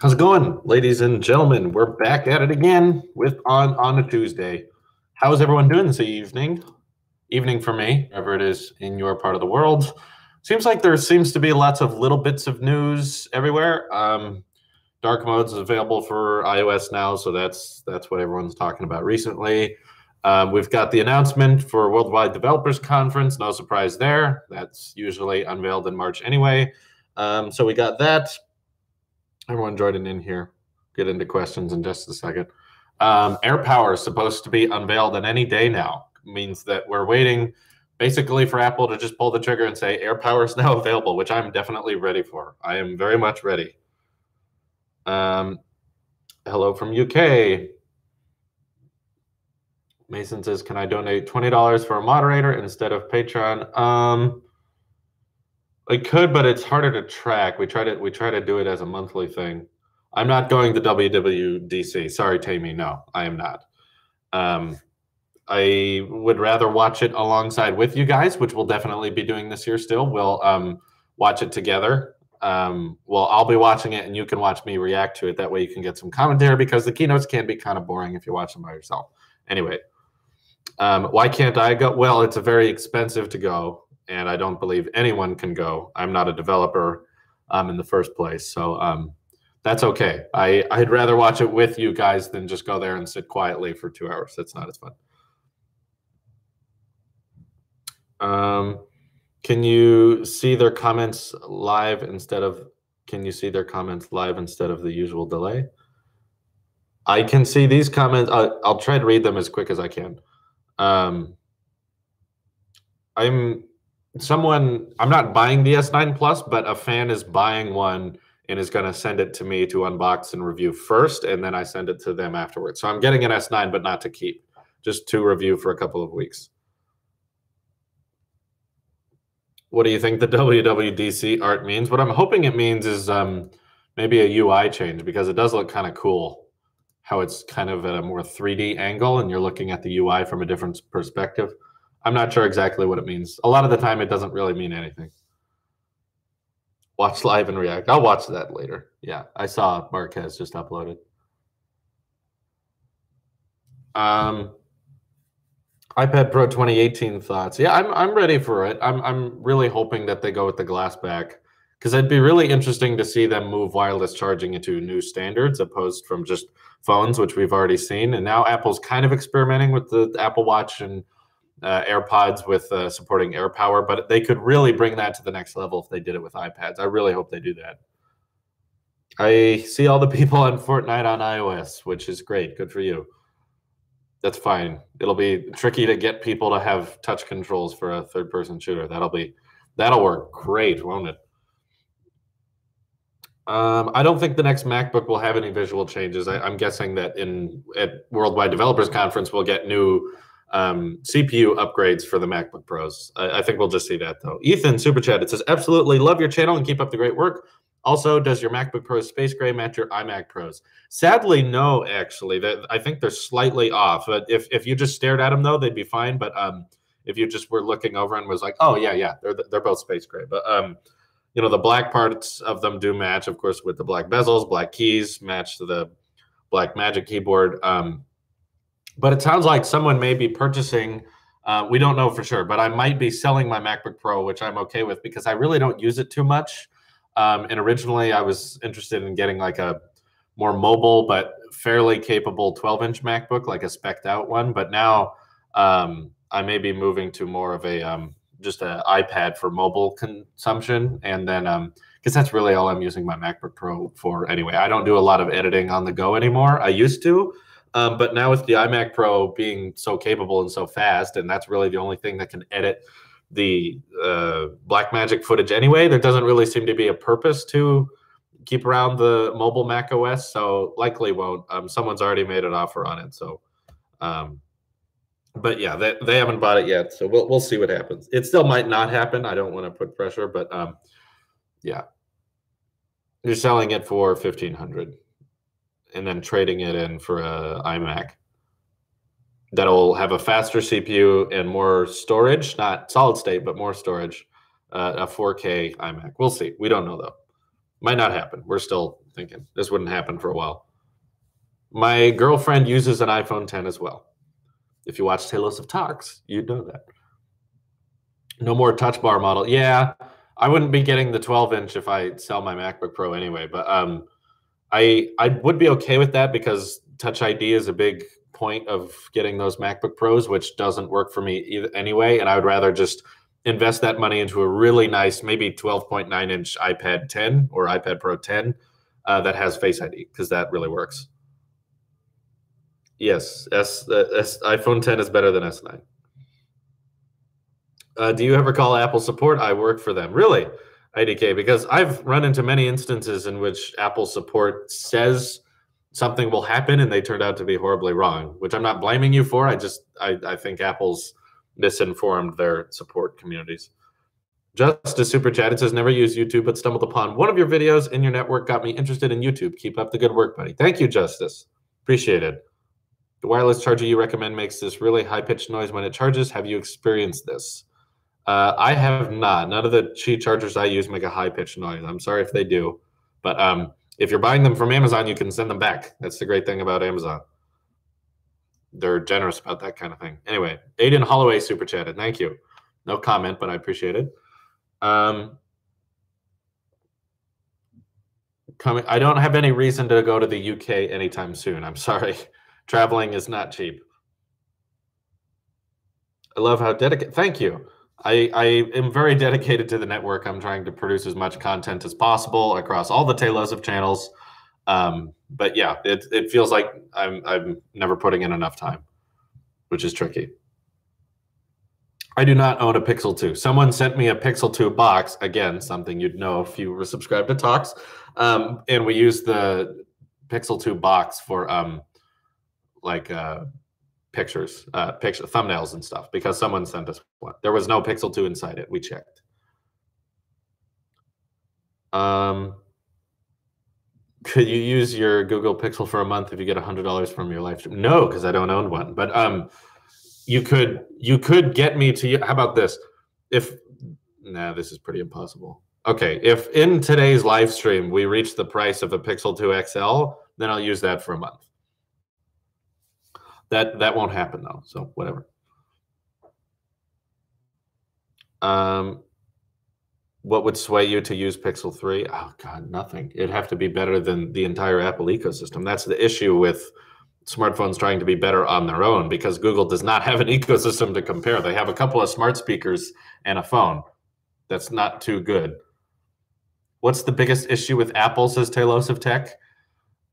How's it going, ladies and gentlemen? We're back at it again with on a Tuesday. How's everyone doing this evening? Evening for me, wherever it is in your part of the world. Seems like there seems to be lots of little bits of news everywhere. Dark modes is available for iOS now, so that's what everyone's talking about recently. We've got the announcement for Worldwide Developers Conference. No surprise there. That's usually unveiled in March anyway. So we got that. Everyone joining in here. Get into questions in just a second. AirPower is supposed to be unveiled in any day now. It means that we're waiting basically for Apple to just pull the trigger and say AirPower is now available, which I'm definitely ready for. I am very much ready. Hello from UK. Mason says, can I donate $20 for a moderator instead of Patreon? I could, but it's harder to track. We try to do it as a monthly thing. I'm not going to WWDC. Sorry, Tammy. No, I am not. I would rather watch it alongside with you guys, which we'll definitely be doing this year still. We'll watch it together. Well, I'll be watching it and you can watch me react to it. That way you can get some commentary because the keynotes can be kind of boring if you watch them by yourself. Anyway, why can't I go? Well, it's very expensive to go. And I don't believe anyone can go. I'm not a developer in the first place. So that's okay. I'd rather watch it with you guys than just go there and sit quietly for 2 hours. That's not as fun. Can you see their comments live instead of the usual delay? I can see these comments. I'll try to read them as quick as I can. I'm not buying the S9 Plus, but a fan is buying one and is going to send it to me to unbox and review first, and then I send it to them afterwards. So I'm getting an S9, but not to keep, just to review for a couple of weeks. What do you think the WWDC art means? What I'm hoping it means is maybe a UI change, because it does look kind of cool how it's kind of at a more 3D angle and you're looking at the UI from a different perspective. I'm not sure exactly what it means. A lot of the time, it doesn't really mean anything. Watch live and react. I'll watch that later. Yeah, I saw Marquez just uploaded. iPad Pro 2018 thoughts. Yeah, I'm ready for it. I'm really hoping that they go with the glass back, because it'd be really interesting to see them move wireless charging into new standards opposed from just phones, which we've already seen. And now Apple's kind of experimenting with the Apple Watch and AirPods with supporting AirPower, but they could really bring that to the next level if they did it with iPads. I really hope they do that. I see all the people on Fortnite on iOS, which is great. Good for you. That's fine. It'll be tricky to get people to have touch controls for a third-person shooter. That'll work great, won't it? I don't think the next MacBook will have any visual changes. I'm guessing that at Worldwide Developers Conference we'll get new CPU upgrades for the MacBook Pros. I think we'll just see that, though. Ethan, Super Chat, it says, absolutely love your channel and keep up the great work. Also, does your MacBook Pro Space Gray match your iMac Pros? Sadly, no, actually. I think they're slightly off. But if you just stared at them, though, they'd be fine. But if you just were looking over and was like, oh, yeah, they're both Space Gray. But, the black parts of them do match, of course, with the black bezels, black keys, match to the black Magic Keyboard. But it sounds like someone may be purchasing, we don't know for sure, but I might be selling my MacBook Pro, which I'm okay with because I really don't use it too much. And originally I was interested in getting like a more mobile but fairly capable 12-inch MacBook, like a spec'd out one. But now I may be moving to more of a just an iPad for mobile consumption. And then because that's really all I'm using my MacBook Pro for anyway. I don't do a lot of editing on the go anymore. I used to. But now with the iMac Pro being so capable and so fast, and that's really the only thing that can edit the Blackmagic footage anyway, there doesn't really seem to be a purpose to keep around the mobile Mac OS, so likely won't. Someone's already made an offer on it, so. But yeah, they haven't bought it yet, so we'll see what happens. It still might not happen. I don't want to put pressure, but yeah. You're selling it for $1,500. And then trading it in for a iMac that'll have a faster CPU and more storage, not solid state, but more storage, a 4K iMac. We'll see. We don't know, though. Might not happen. We're still thinking this wouldn't happen for a while. My girlfriend uses an iPhone 10 as well. If you watch Tailosive Talks, you'd know that. No more touch bar model. Yeah, I wouldn't be getting the 12-inch if I sell my MacBook Pro anyway, but I would be okay with that because Touch ID is a big point of getting those MacBook Pros, which doesn't work for me either anyway, and I would rather just invest that money into a really nice, maybe 12.9-inch iPad 10 or iPad Pro 10 that has Face ID, because that really works. Yes, iPhone 10 is better than S9. Do you ever call Apple support? I work for them. Really? IDK, because I've run into many instances in which Apple support says something will happen and they turned out to be horribly wrong, which I'm not blaming you for. I think Apple's misinformed their support communities. Justice Super Chat, it says, never used YouTube, but stumbled upon one of your videos in your network, got me interested in YouTube. Keep up the good work, buddy. Thank you, Justice. Appreciate it. The wireless charger you recommend makes this really high-pitched noise when it charges. Have you experienced this? I have not. None of the Qi chargers I use make a high-pitched noise. I'm sorry if they do. But if you're buying them from Amazon, you can send them back. That's the great thing about Amazon. They're generous about that kind of thing. Anyway, Aiden Holloway super chatted. Thank you. No comment, but I appreciate it. I don't have any reason to go to the UK anytime soon. I'm sorry. Traveling is not cheap. I love how dedicated. Thank you. I am very dedicated to the network. I'm trying to produce as much content as possible across all the Tailosive channels. But yeah, it feels like I'm never putting in enough time, which is tricky. I do not own a Pixel 2. Someone sent me a Pixel 2 box, again, something you'd know if you were subscribed to Talks. And we used the Pixel 2 box for pictures, thumbnails and stuff, because someone sent us one. There was no Pixel 2 inside it. We checked. Could you use your Google Pixel for a month if you get $100 from your live stream? No, because I don't own one. But you could get me to. How about this? This is pretty impossible. Okay, if in today's live stream we reach the price of a Pixel 2 XL, then I'll use that for a month. That won't happen though, so whatever. What would sway you to use Pixel 3? Oh God, nothing. It'd have to be better than the entire Apple ecosystem. That's the issue with smartphones trying to be better on their own, because Google does not have an ecosystem to compare. They have a couple of smart speakers and a phone. That's not too good. What's the biggest issue with Apple, says Tailosive Tech?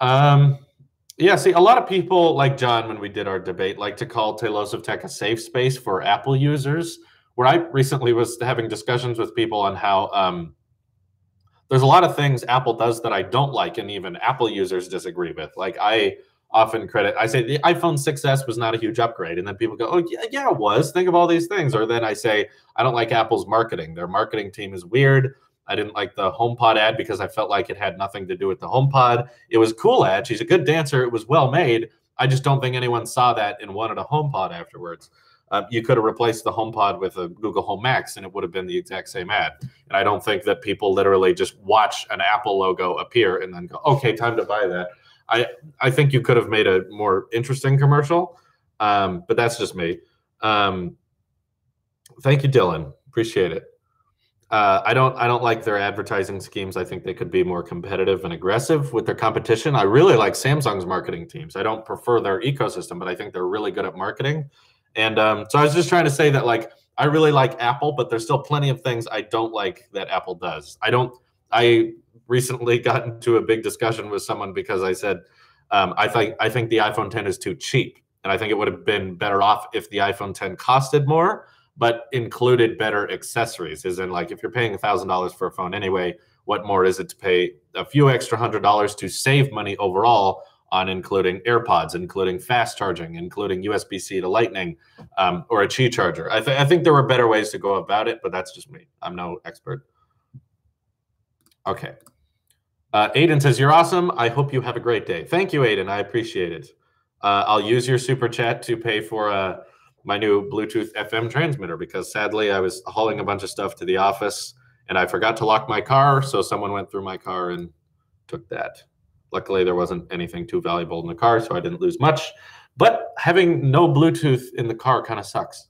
Yeah, see, a lot of people, like John, when we did our debate, like to call Tailosive Tech a safe space for Apple users, where I recently was having discussions with people on how there's a lot of things Apple does that I don't like, and even Apple users disagree with. Like, I often I say the iPhone 6S was not a huge upgrade, and then people go, oh, yeah, it was. Think of all these things. Or then I say, I don't like Apple's marketing. Their marketing team is weird. I didn't like the HomePod ad because I felt like it had nothing to do with the HomePod. It was a cool ad. She's a good dancer. It was well made. I just don't think anyone saw that and wanted a HomePod afterwards. You could have replaced the HomePod with a Google Home Max, and it would have been the exact same ad. And I don't think that people literally just watch an Apple logo appear and then go, okay, time to buy that. I think you could have made a more interesting commercial, but that's just me. Thank you, Dylan. Appreciate it. I don't like their advertising schemes. I think they could be more competitive and aggressive with their competition. I really like Samsung's marketing teams. I don't prefer their ecosystem, but I think they're really good at marketing. And so I was just trying to say that, like, I really like Apple, but there's still plenty of things I don't like that Apple does. I recently got into a big discussion with someone because I said, I think the iPhone 10 is too cheap. And I think it would have been better off if the iPhone 10 costed more, but included better accessories. As in, like, if you're paying $1,000 for a phone anyway, what more is it to pay a few extra $100 to save money overall on including AirPods, including fast charging, including USB-C to Lightning, or a Qi charger? I think there were better ways to go about it, but that's just me. I'm no expert. Okay. Aiden says, you're awesome. I hope you have a great day. Thank you, Aiden. I appreciate it. I'll use your super chat to pay for my new Bluetooth FM transmitter, because sadly I was hauling a bunch of stuff to the office and I forgot to lock my car, so someone went through my car and took that. Luckily, there wasn't anything too valuable in the car, so I didn't lose much. But having no Bluetooth in the car kind of sucks.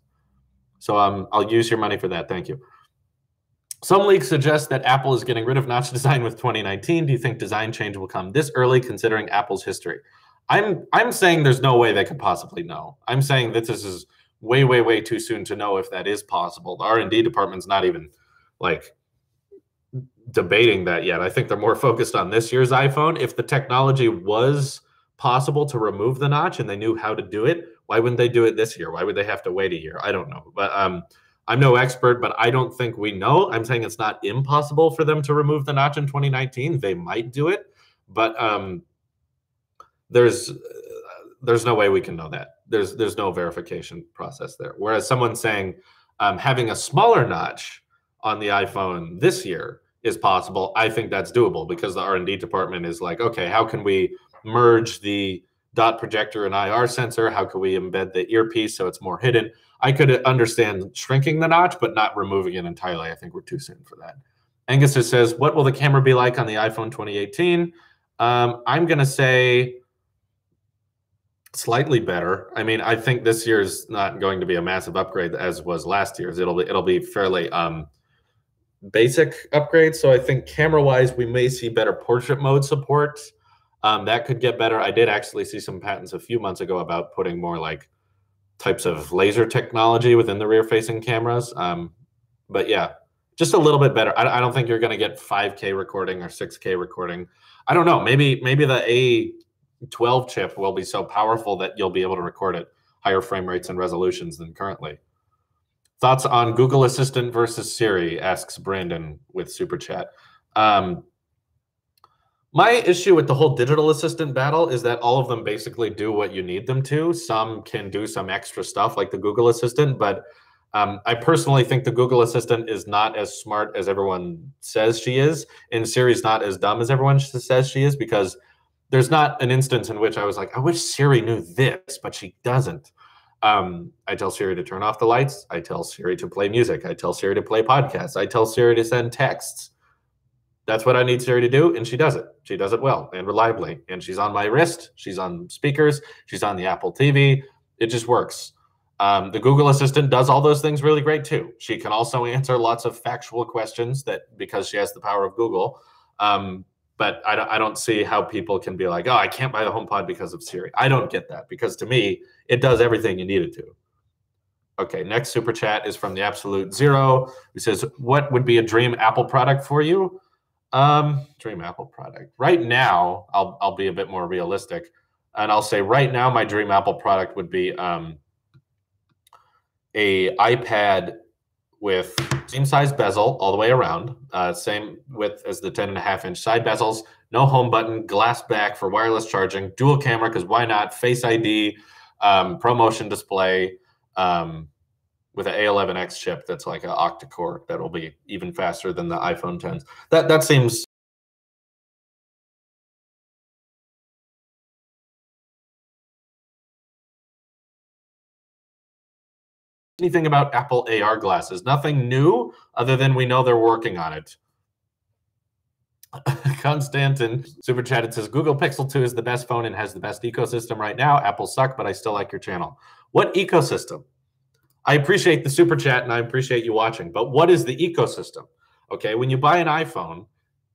So I'll use your money for that. Thank you. Some leaks suggest that Apple is getting rid of notch design with 2019. Do you think design change will come this early, considering Apple's history? I'm saying there's no way they could possibly know. I'm saying that this is way, way, way too soon to know if that is possible. The R&D department's not even like debating that yet. I think they're more focused on this year's iPhone. If the technology was possible to remove the notch and they knew how to do it, why wouldn't they do it this year? Why would they have to wait a year? I don't know. But I'm no expert, but I don't think we know. I'm saying it's not impossible for them to remove the notch in 2019. They might do it, but there's no way we can know that. There's no verification process there. Whereas someone saying having a smaller notch on the iPhone this year is possible, I think that's doable because the R&D department is like, okay, how can we merge the dot projector and IR sensor? How can we embed the earpiece so it's more hidden? I could understand shrinking the notch, but not removing it entirely. I think we're too soon for that. Angus just says, what will the camera be like on the iPhone 2018? I'm going to say slightly better. I mean, I think this year's not going to be a massive upgrade as was last year's. It'll be fairly basic upgrade. So I think camera-wise, we may see better portrait mode support. That could get better. I did actually see some patents a few months ago about putting more like types of laser technology within the rear-facing cameras. But yeah, just a little bit better. I don't think you're going to get 5K recording or 6K recording. I don't know. Maybe the A12 chip will be so powerful that you'll be able to record at higher frame rates and resolutions than currently. Thoughts on Google Assistant versus Siri, asks Brandon with Super Chat. My issue with the whole digital assistant battle is that all of them basically do what you need them to. Some can do some extra stuff like the Google Assistant, but I personally think the Google Assistant is not as smart as everyone says she is, and Siri's not as dumb as everyone says she is, because there's not an instance in which I was like, I wish Siri knew this, but she doesn't. I tell Siri to turn off the lights. I tell Siri to play music. I tell Siri to play podcasts. I tell Siri to send texts. That's what I need Siri to do, and she does it. She does it well and reliably, and she's on my wrist. She's on speakers. She's on the Apple TV. It just works. The Google Assistant does all those things really great too. She can also answer lots of factual questions because she has the power of Google. But I don't see how people can be like, oh, I can't buy the HomePod because of Siri. I don't get that, because to me, it does everything you need it to. Okay, next super chat is from the Absolute Zero, who says, what would be a dream Apple product for you? Dream Apple product. Right now, I'll be a bit more realistic, and I'll say right now my dream Apple product would be a iPad with same size bezel all the way around, same width as the 10.5-inch side bezels, no home button, glass back for wireless charging, dual camera, because why not, Face ID, ProMotion display, with an A11X chip that's like an octa-core that'll be even faster than the iPhone 10s. That seems... Anything about Apple AR glasses? Nothing new, other than we know they're working on it. Constantin super chatted says, Google Pixel 2 is the best phone and has the best ecosystem right now. Apple suck, but I still like your channel. What ecosystem? I appreciate the super chat and I appreciate you watching, but what is the ecosystem? Okay, when you buy an iPhone,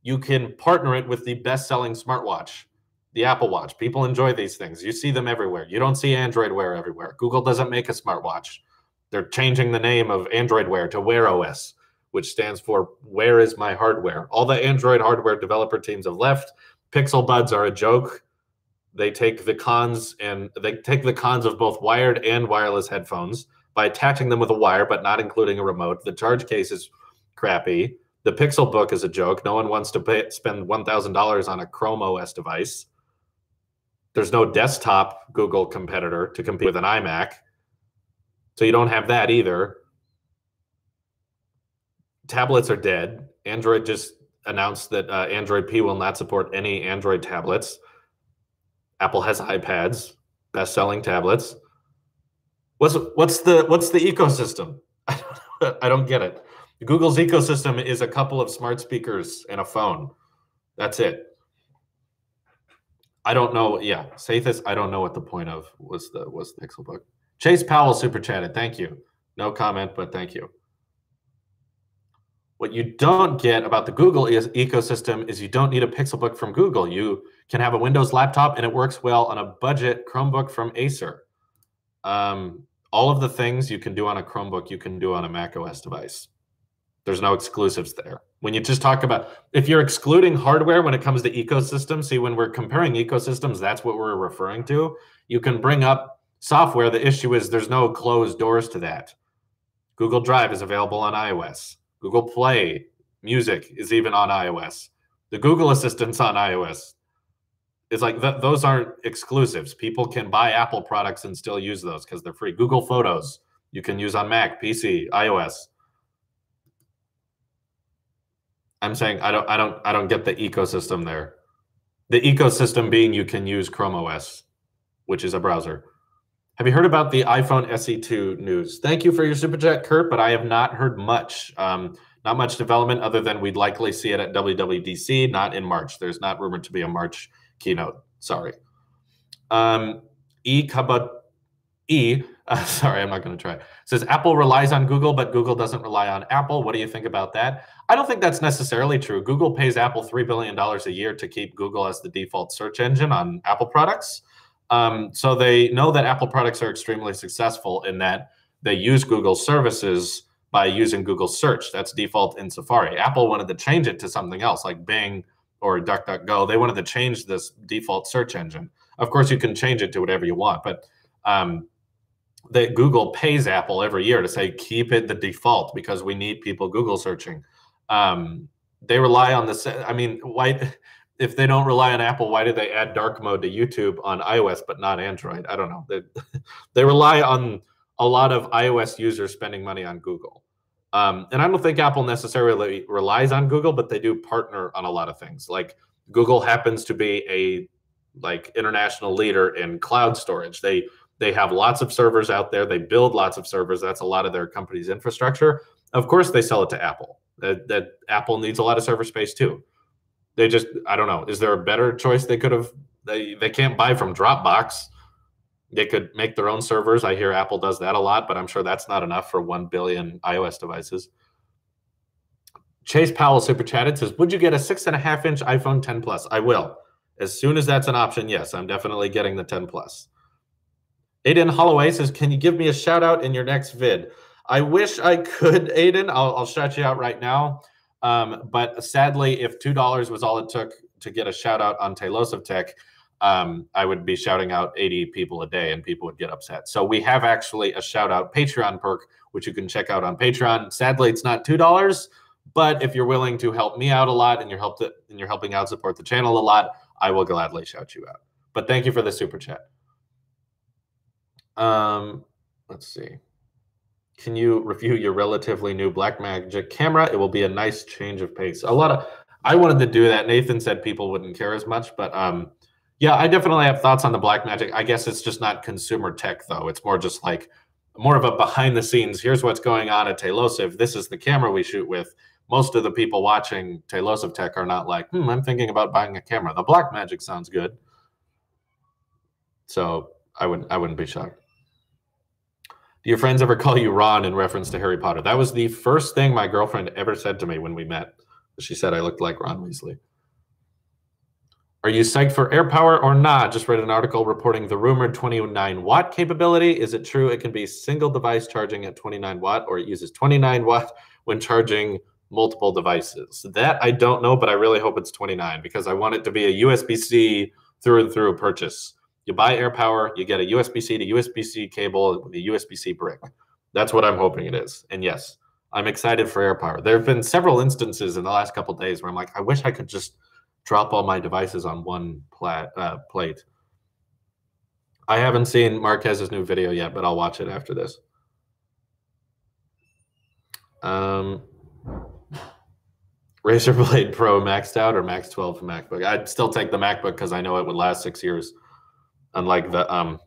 you can partner it with the best-selling smartwatch, the Apple Watch. People enjoy these things. You see them everywhere. You don't see Android Wear everywhere. Google doesn't make a smartwatch. They're changing the name of Android Wear to Wear OS, which stands for Where is my hardware? All the Android hardware developer teams have left. Pixel Buds are a joke. They take the cons of both wired and wireless headphones by attaching them with a wire but not including a remote. The charge case is crappy. The Pixel Book is a joke. No one wants to spend $1,000 on a Chrome OS device. There's no desktop Google competitor to compete with an iMac. So you don't have that either. Tablets are dead. Android just announced that Android P will not support any Android tablets. Apple has iPads, best-selling tablets. What's the ecosystem? I don't get it. Google's ecosystem is a couple of smart speakers and a phone. That's it. I don't know. Yeah, Sathis, I don't know what the point of was the Pixelbook. Chase Powell super chatted. Thank you. No comment, but thank you. What you don't get about the Google ecosystem is you don't need a Pixelbook from Google. You can have a Windows laptop and it works well on a budget Chromebook from Acer. All of the things you can do on a Chromebook, you can do on a Mac OS device. There's no exclusives there. When you just talk about, if you're excluding hardware when it comes to ecosystem, see, when we're comparing ecosystems, that's what we're referring to. You can bring up software. The issue is there's no closed doors to that. Google Drive is available on iOS. Google Play Music is even on iOS. The Google Assistant's on iOS. It's like those aren't exclusives. People can buy Apple products and still use those because they're free. Google Photos you can use on Mac, PC, iOS. I'm saying I don't get the ecosystem there. The ecosystem being you can use Chrome OS, which is a browser. Have you heard about the iPhone SE2 news? Thank you for your super chat, Kurt, but I have not heard much. Not much development other than we'd likely see it at WWDC, not in March. There's not rumored to be a March keynote. Sorry. Sorry, I'm not going to try. It says Apple relies on Google, but Google doesn't rely on Apple. What do you think about that? I don't think that's necessarily true. Google pays Apple $3 billion a year to keep Google as the default search engine on Apple products. So they know that Apple products are extremely successful in that they use Google services by using Google search. That's default in Safari. Apple wanted to change it to something else like Bing or DuckDuckGo. They wanted to change this default search engine. Of course, you can change it to whatever you want, but that Google pays Apple every year to say, keep it the default because we need people Google searching. They rely on this. I mean, why, if they don't rely on Apple, why did they add dark mode to YouTube on iOS, but not Android? I don't know. They rely on a lot of iOS users spending money on Google. And I don't think Apple necessarily relies on Google, but they do partner on a lot of things. Like Google happens to be a international leader in cloud storage. They have lots of servers out there. They build lots of servers. That's a lot of their company's infrastructure. Of course, they sell it to Apple. That Apple needs a lot of server space too. They just, I don't know. Is there a better choice they could have? They can't buy from Dropbox. They could make their own servers. I hear Apple does that a lot, but I'm sure that's not enough for 1 billion iOS devices. Chase Powell super chatted, says, would you get a 6.5-inch iPhone 10 Plus? I will. As soon as that's an option, yes, I'm definitely getting the 10 Plus. Aiden Holloway says, can you give me a shout out in your next vid? I wish I could, Aiden. I'll shout you out right now. But sadly, if $2 was all it took to get a shout out on Tailosive Tech, I would be shouting out 80 people a day and people would get upset. So we have actually a shout out Patreon perk, which you can check out on Patreon. Sadly, it's not $2, but if you're willing to help me out a lot and you're helping out support the channel a lot, I will gladly shout you out. But thank you for the super chat. Let's see. Can you review your relatively new Blackmagic camera? It will be a nice change of pace. I wanted to do that. Nathan said people wouldn't care as much, but yeah, I definitely have thoughts on the Blackmagic. I guess it's just not consumer tech though. It's more just like more of a behind the scenes. Here's what's going on at Tailosive. This is the camera we shoot with. Most of the people watching Tailosive Tech are not like, I'm thinking about buying a camera. The Blackmagic sounds good. So I wouldn't be shocked. Do your friends ever call you Ron in reference to Harry Potter? That was the first thing my girlfriend ever said to me when we met. She said I looked like Ron Weasley. Are you psyched for AirPower or not? Just read an article reporting the rumored 29-watt capability. Is it true it can be single device charging at 29 watt or it uses 29 watt when charging multiple devices? That I don't know, but I really hope it's 29 because I want it to be a USB-C through and through purchase. You buy AirPower, you get a USB-C to USB-C cable with a USB-C brick. That's what I'm hoping it is. And yes, I'm excited for AirPower. There have been several instances in the last couple of days where I'm like, I wish I could just drop all my devices on one plate. I haven't seen Marquez's new video yet, but I'll watch it after this. Razer Blade Pro maxed out or Max 12 MacBook? I'd still take the MacBook because I know it would last 6 years. Unlike the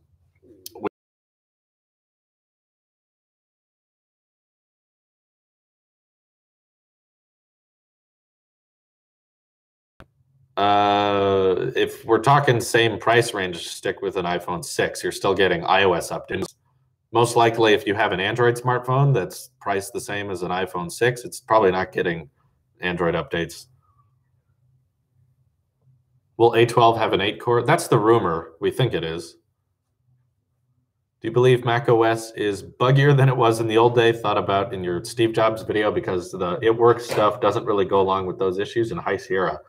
If we're talking same price range, stick with an iPhone 6. You're still getting iOS updates. Most likely, if you have an Android smartphone that's priced the same as an iPhone 6, it's probably not getting Android updates. Will A12 have an 8-core? That's the rumor. We think it is. Do you believe Mac OS is buggier than it was in the old day? Thought about in your Steve Jobs video, because the it works stuff doesn't really go along with those issues in High Sierra.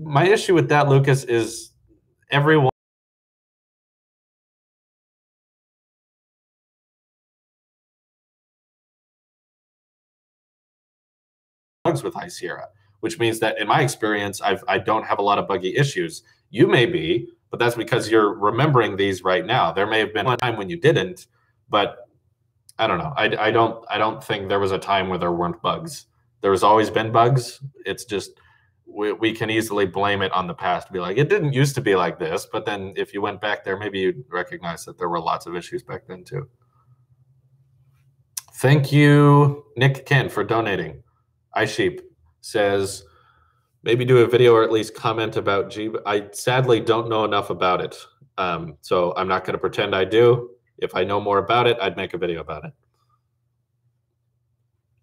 My issue with that, Lucas, is everyone bugs with High Sierra, which means that in my experience, I don't have a lot of buggy issues. You may be, but that's because you're remembering these right now. There may have been a time when you didn't, but I don't know. I don't think there was a time where there weren't bugs. There's always been bugs. It's just we can easily blame it on the past. Be like, it didn't used to be like this, but then if you went back there, maybe you'd recognize that there were lots of issues back then too. Thank you, Nick Kent, for donating. iSheep says, maybe do a video or at least comment about G. I sadly don't know enough about it. So I'm not going to pretend I do. If I know more about it, I'd make a video about it.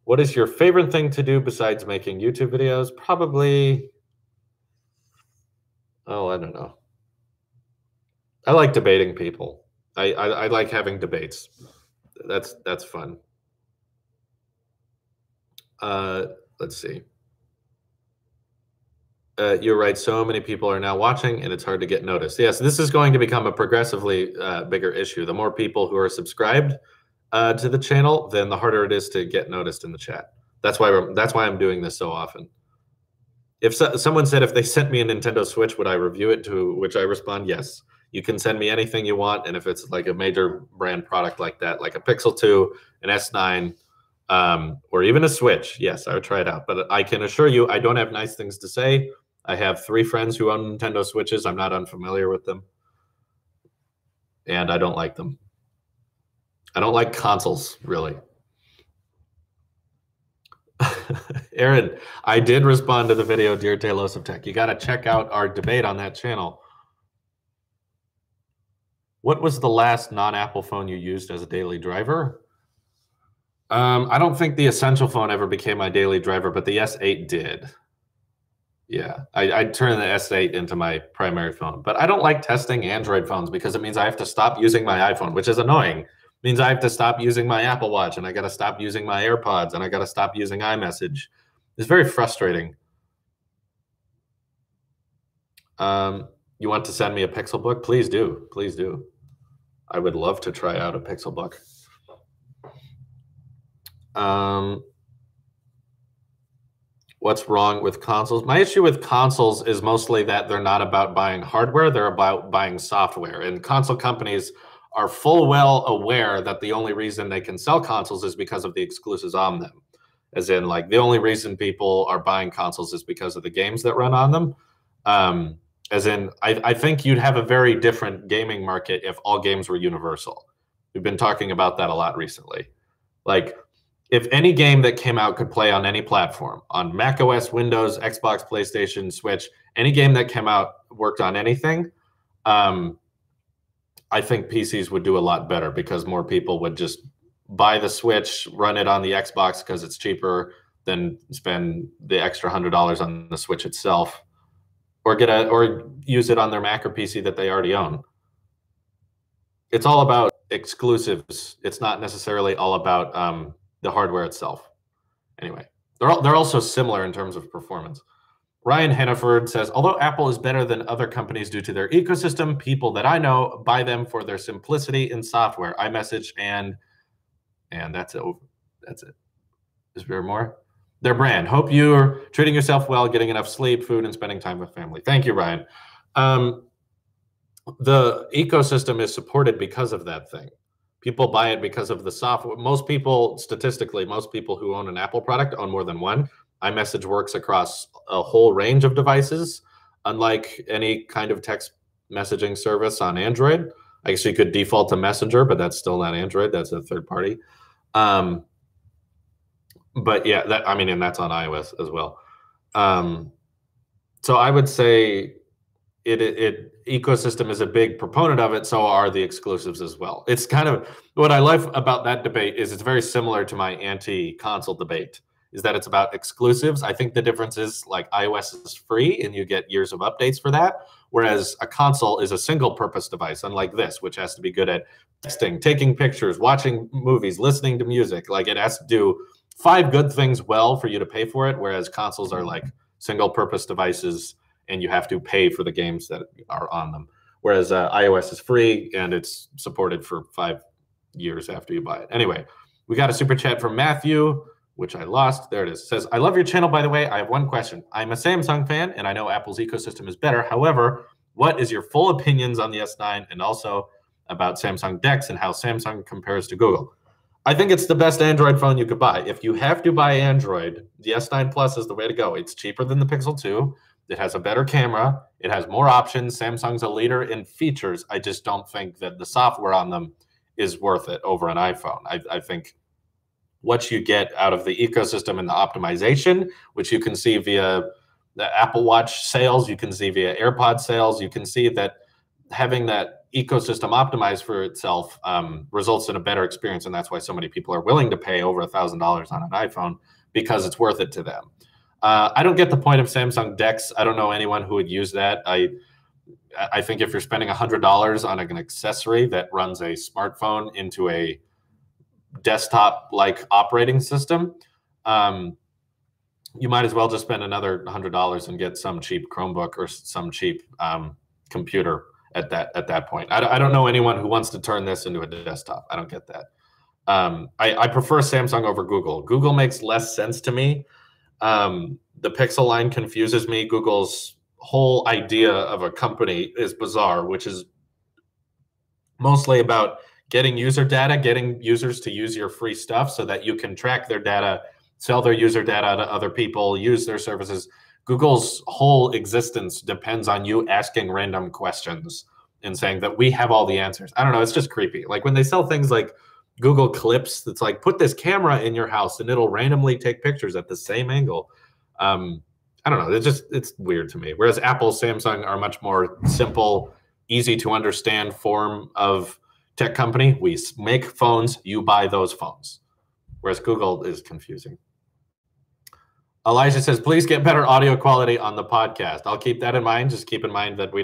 What is your favorite thing to do besides making YouTube videos? Probably, oh, I don't know. I like debating people. I like having debates. That's fun. Let's see. You're right. So many people are now watching, and it's hard to get noticed. Yes, this is going to become a progressively bigger issue. The more people who are subscribed to the channel, then the harder it is to get noticed in the chat. That's why I'm doing this so often. If someone said if they sent me a Nintendo Switch, would I review it? To which I respond, yes. You can send me anything you want, and if it's like a major brand product like that, like a Pixel 2, an S9, or even a Switch, yes, I would try it out. But I can assure you, I don't have nice things to say. I have 3 friends who own Nintendo Switches. I'm not unfamiliar with them, and I don't like them. I don't like consoles, really. Aaron, I did respond to the video, Dear Tailosive Tech. You got to check out our debate on that channel. What was the last non-Apple phone you used as a daily driver? I don't think the Essential phone ever became my daily driver, but the S8 did. Yeah, I turned the S8 into my primary phone. But I don't like testing Android phones because it means I have to stop using my iPhone, which is annoying. It means I have to stop using my Apple Watch, and I got to stop using my AirPods, and I got to stop using iMessage. It's very frustrating. You want to send me a Pixel book? Please do. Please do. I would love to try out a Pixel book. What's wrong with consoles? My issue with consoles is mostly that they're not about buying hardware, they're about buying software. And console companies are full well aware that the only reason they can sell consoles is because of the exclusives on them. As in, like, the only reason people are buying consoles is because of the games that run on them. As in, I think you'd have a very different gaming market if all games were universal. We've been talking about that a lot recently. Like, if any game that came out could play on any platform, on Mac OS, Windows, Xbox, PlayStation, Switch, any game that came out worked on anything, I think PCs would do a lot better because more people would just buy the Switch, run it on the Xbox because it's cheaper than spend the extra $100 on the Switch itself, or use it on their Mac or PC that they already own. It's all about exclusives. It's not necessarily all about the hardware itself. Anyway, they're also similar in terms of performance. Ryan Hannaford says, although Apple is better than other companies due to their ecosystem, people that I know buy them for their simplicity in software, iMessage, and that's it. That's it. Is there more? Their brand. Hope you're treating yourself well, getting enough sleep, food, and spending time with family. Thank you, Ryan. The ecosystem is supported because of that thing. People buy it because of the software. Most people, statistically, most people who own an Apple product own more than one. iMessage works across a whole range of devices, unlike any kind of text messaging service on Android. I guess you could default to Messenger, but that's still not Android. That's a third party. But yeah, and that's on iOS as well. So I would say it ecosystem is a big proponent of it. So are the exclusives as well. It's kind of what I like about that debate is it's very similar to my anti-console debate. Is that it's about exclusives. I think the difference is like iOS is free and you get years of updates for that, whereas a console is a single-purpose device, unlike this, which has to be good at texting, taking pictures, watching movies, listening to music. Like it has to do 5 good things well for you to pay for it, whereas consoles are like single-purpose devices and you have to pay for the games that are on them. Whereas iOS is free and it's supported for 5 years after you buy it. Anyway, we got a super chat from Matthew, which I lost. There it is. It says, I love your channel, by the way. I have one question. I'm a Samsung fan, and I know Apple's ecosystem is better. However, what is your full opinions on the S9 and also about Samsung DeX and how Samsung compares to Google? I think it's the best Android phone you could buy. If you have to buy Android, the S9 Plus is the way to go. It's cheaper than the Pixel 2. It has a better camera. It has more options. Samsung's a leader in features. I just don't think that the software on them is worth it over an iPhone. I think what you get out of the ecosystem and the optimization, which you can see via the Apple Watch sales, you can see via AirPod sales, you can see that having that ecosystem optimized for itself results in a better experience. And that's why so many people are willing to pay over $1,000 on an iPhone because it's worth it to them. I don't get the point of Samsung DeX. I don't know anyone who would use that. I think if you're spending $100 on an accessory that runs a smartphone into a desktop-like operating system, you might as well just spend another $100 and get some cheap Chromebook or some cheap computer at that point. I don't know anyone who wants to turn this into a desktop. I don't get that. I prefer Samsung over Google. Google makes less sense to me. The Pixel line confuses me. Google's whole idea of a company is bizarre, which is mostly about getting user data, getting users to use your free stuff so that you can track their data, sell their user data to other people, use their services. Google's whole existence depends on you asking random questions and saying that we have all the answers. I don't know. It's just creepy. Like when they sell things like Google Clips, it's like, put this camera in your house and it'll randomly take pictures at the same angle. I don't know. It's weird to me. Whereas Apple, Samsung are much more simple, easy to understand form of tech company. We make phones, you buy those phones. Whereas Google is confusing. Elijah says, please get better audio quality on the podcast. I'll keep that in mind. Just keep in mind that we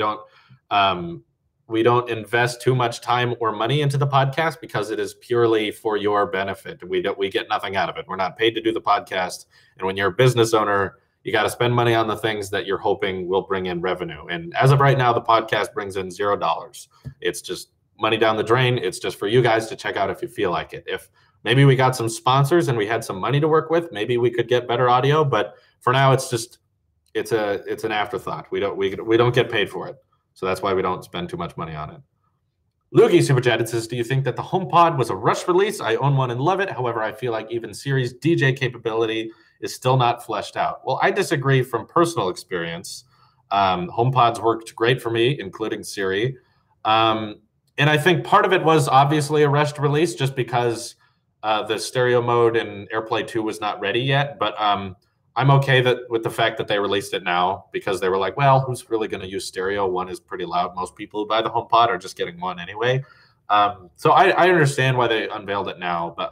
don't invest too much time or money into the podcast because it is purely for your benefit. We get nothing out of it. We're not paid to do the podcast. And when you're a business owner, you got to spend money on the things that you're hoping will bring in revenue. And as of right now, the podcast brings in $0. It's just money down the drain. It's just for you guys to check out if you feel like it. If maybe we got some sponsors and we had some money to work with, maybe we could get better audio. But for now, it's an afterthought. We don't get paid for it. So that's why we don't spend too much money on it. Loogie Super Chat says, do you think that the HomePod was a rush release? I own one and love it. However, I feel like even Siri's DJ capability is still not fleshed out. Well, I disagree from personal experience. HomePods worked great for me, including Siri. And I think part of it was obviously a rushed release just because the stereo mode and AirPlay 2 was not ready yet. But I'm okay with the fact that they released it now because they were like, well, who's really going to use stereo? One is pretty loud. Most people who buy the HomePod are just getting one anyway. So I understand why they unveiled it now, but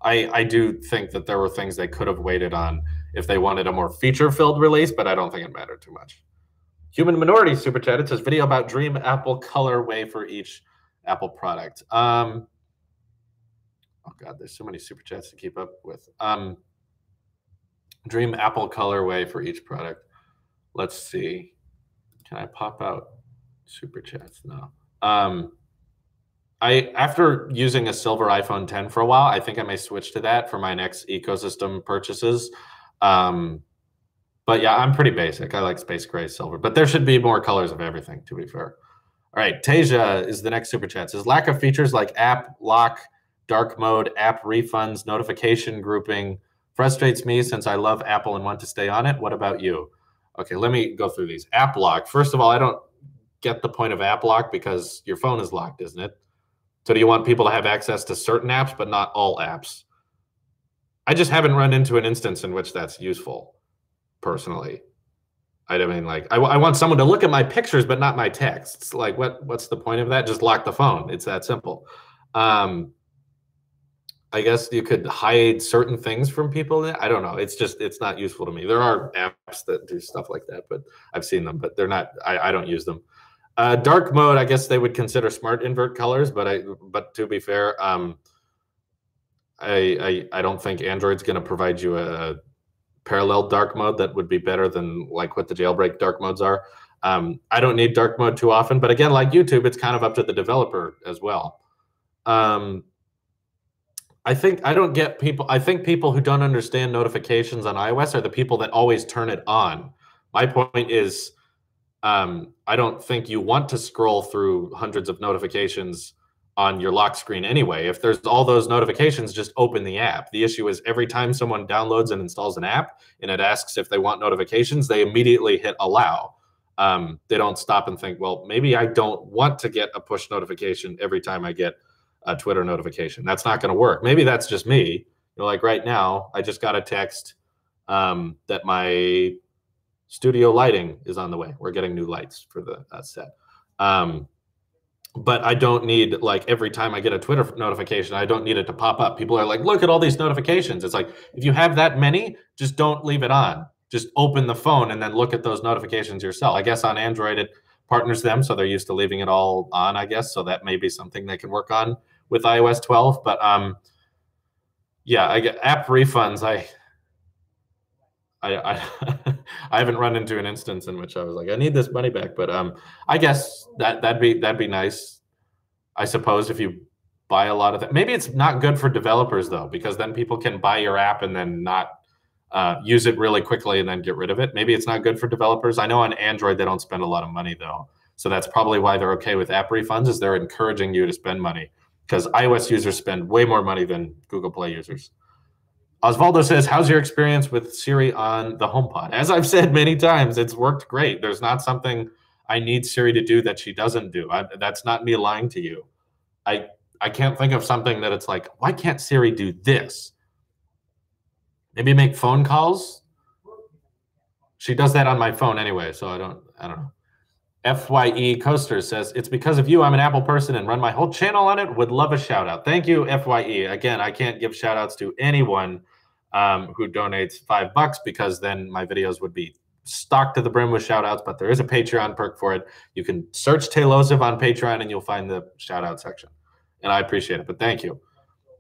I do think that there were things they could have waited on if they wanted a more feature-filled release, but I don't think it mattered too much. Human Minority Super Chat, it says, video about dream Apple colorway for each Apple product. Oh, God, there's so many Super Chats to keep up with. Dream Apple colorway for each product. Let's see. Can I pop out Super Chats? No. After using a silver iPhone 10 for a while, I think I may switch to that for my next ecosystem purchases. But yeah, I'm pretty basic. I like space gray, silver, but there should be more colors of everything, to be fair. All right, Tasia is the next Super Chat. Says, lack of features like app lock, dark mode, app refunds, notification grouping frustrates me since I love Apple and want to stay on it. What about you? Okay, let me go through these. App lock. First of all, I don't get the point of app lock because your phone is locked, isn't it? So do you want people to have access to certain apps, but not all apps? I just haven't run into an instance in which that's useful, personally. I mean, like, I want someone to look at my pictures, but not my texts. Like, what's the point of that? Just lock the phone. It's that simple. Um, I guess you could hide certain things from people. I don't know. It's not useful to me. There are apps that do stuff like that, but I've seen them, but they're not, I don't use them. Dark mode, I guess they would consider smart invert colors, but to be fair, I don't think Android's going to provide you a parallel dark mode that would be better than like what the jailbreak dark modes are. I don't need dark mode too often, but again, like YouTube, it's kind of up to the developer as well. I think I don't get people. I think people who don't understand notifications on iOS are the people that always turn it on. My point is, I don't think you want to scroll through hundreds of notifications on your lock screen anyway. If there's all those notifications, just open the app. The issue is every time someone downloads and installs an app and it asks if they want notifications, they immediately hit allow. They don't stop and think, well, maybe I don't want to get a push notification every time I get a Twitter notification. That's not going to work. Maybe that's just me. Like right now, I just got a text that my studio lighting is on the way. We're getting new lights for the set. But I don't need, like, every time I get a Twitter notification, I don't need it to pop up. People are like, look at all these notifications. It's like, if you have that many, just don't leave it on. Just open the phone and then look at those notifications yourself. I guess on Android, it partners them, so they're used to leaving it all on, I guess. So that may be something they can work on with iOS 12. But yeah, I get app refunds. I I haven't run into an instance in which I was like, I need this money back. But I guess that'd be nice. I suppose if you buy a lot of that, maybe it's not good for developers though, because then people can buy your app and then not use it really quickly and then get rid of it. Maybe it's not good for developers. I know on Android they don't spend a lot of money though, so that's probably why they're okay with app refunds. Is they're encouraging you to spend money, because iOS users spend way more money than Google Play users. Osvaldo says, how's your experience with Siri on the HomePod? As I've said many times, it's worked great. There's not something I need Siri to do that she doesn't do. That's not me lying to you. I can't think of something that it's like, why can't Siri do this? Maybe make phone calls? She does that on my phone anyway, so I don't know. FYE Coaster says, it's because of you. I'm an Apple person and run my whole channel on it. Would love a shout out. Thank you, FYE. Again, I can't give shout outs to anyone who donates $5 because then my videos would be stocked to the brim with shout outs, but there is a Patreon perk for it. You can search Tailosive on Patreon and you'll find the shout out section. And I appreciate it, but thank you.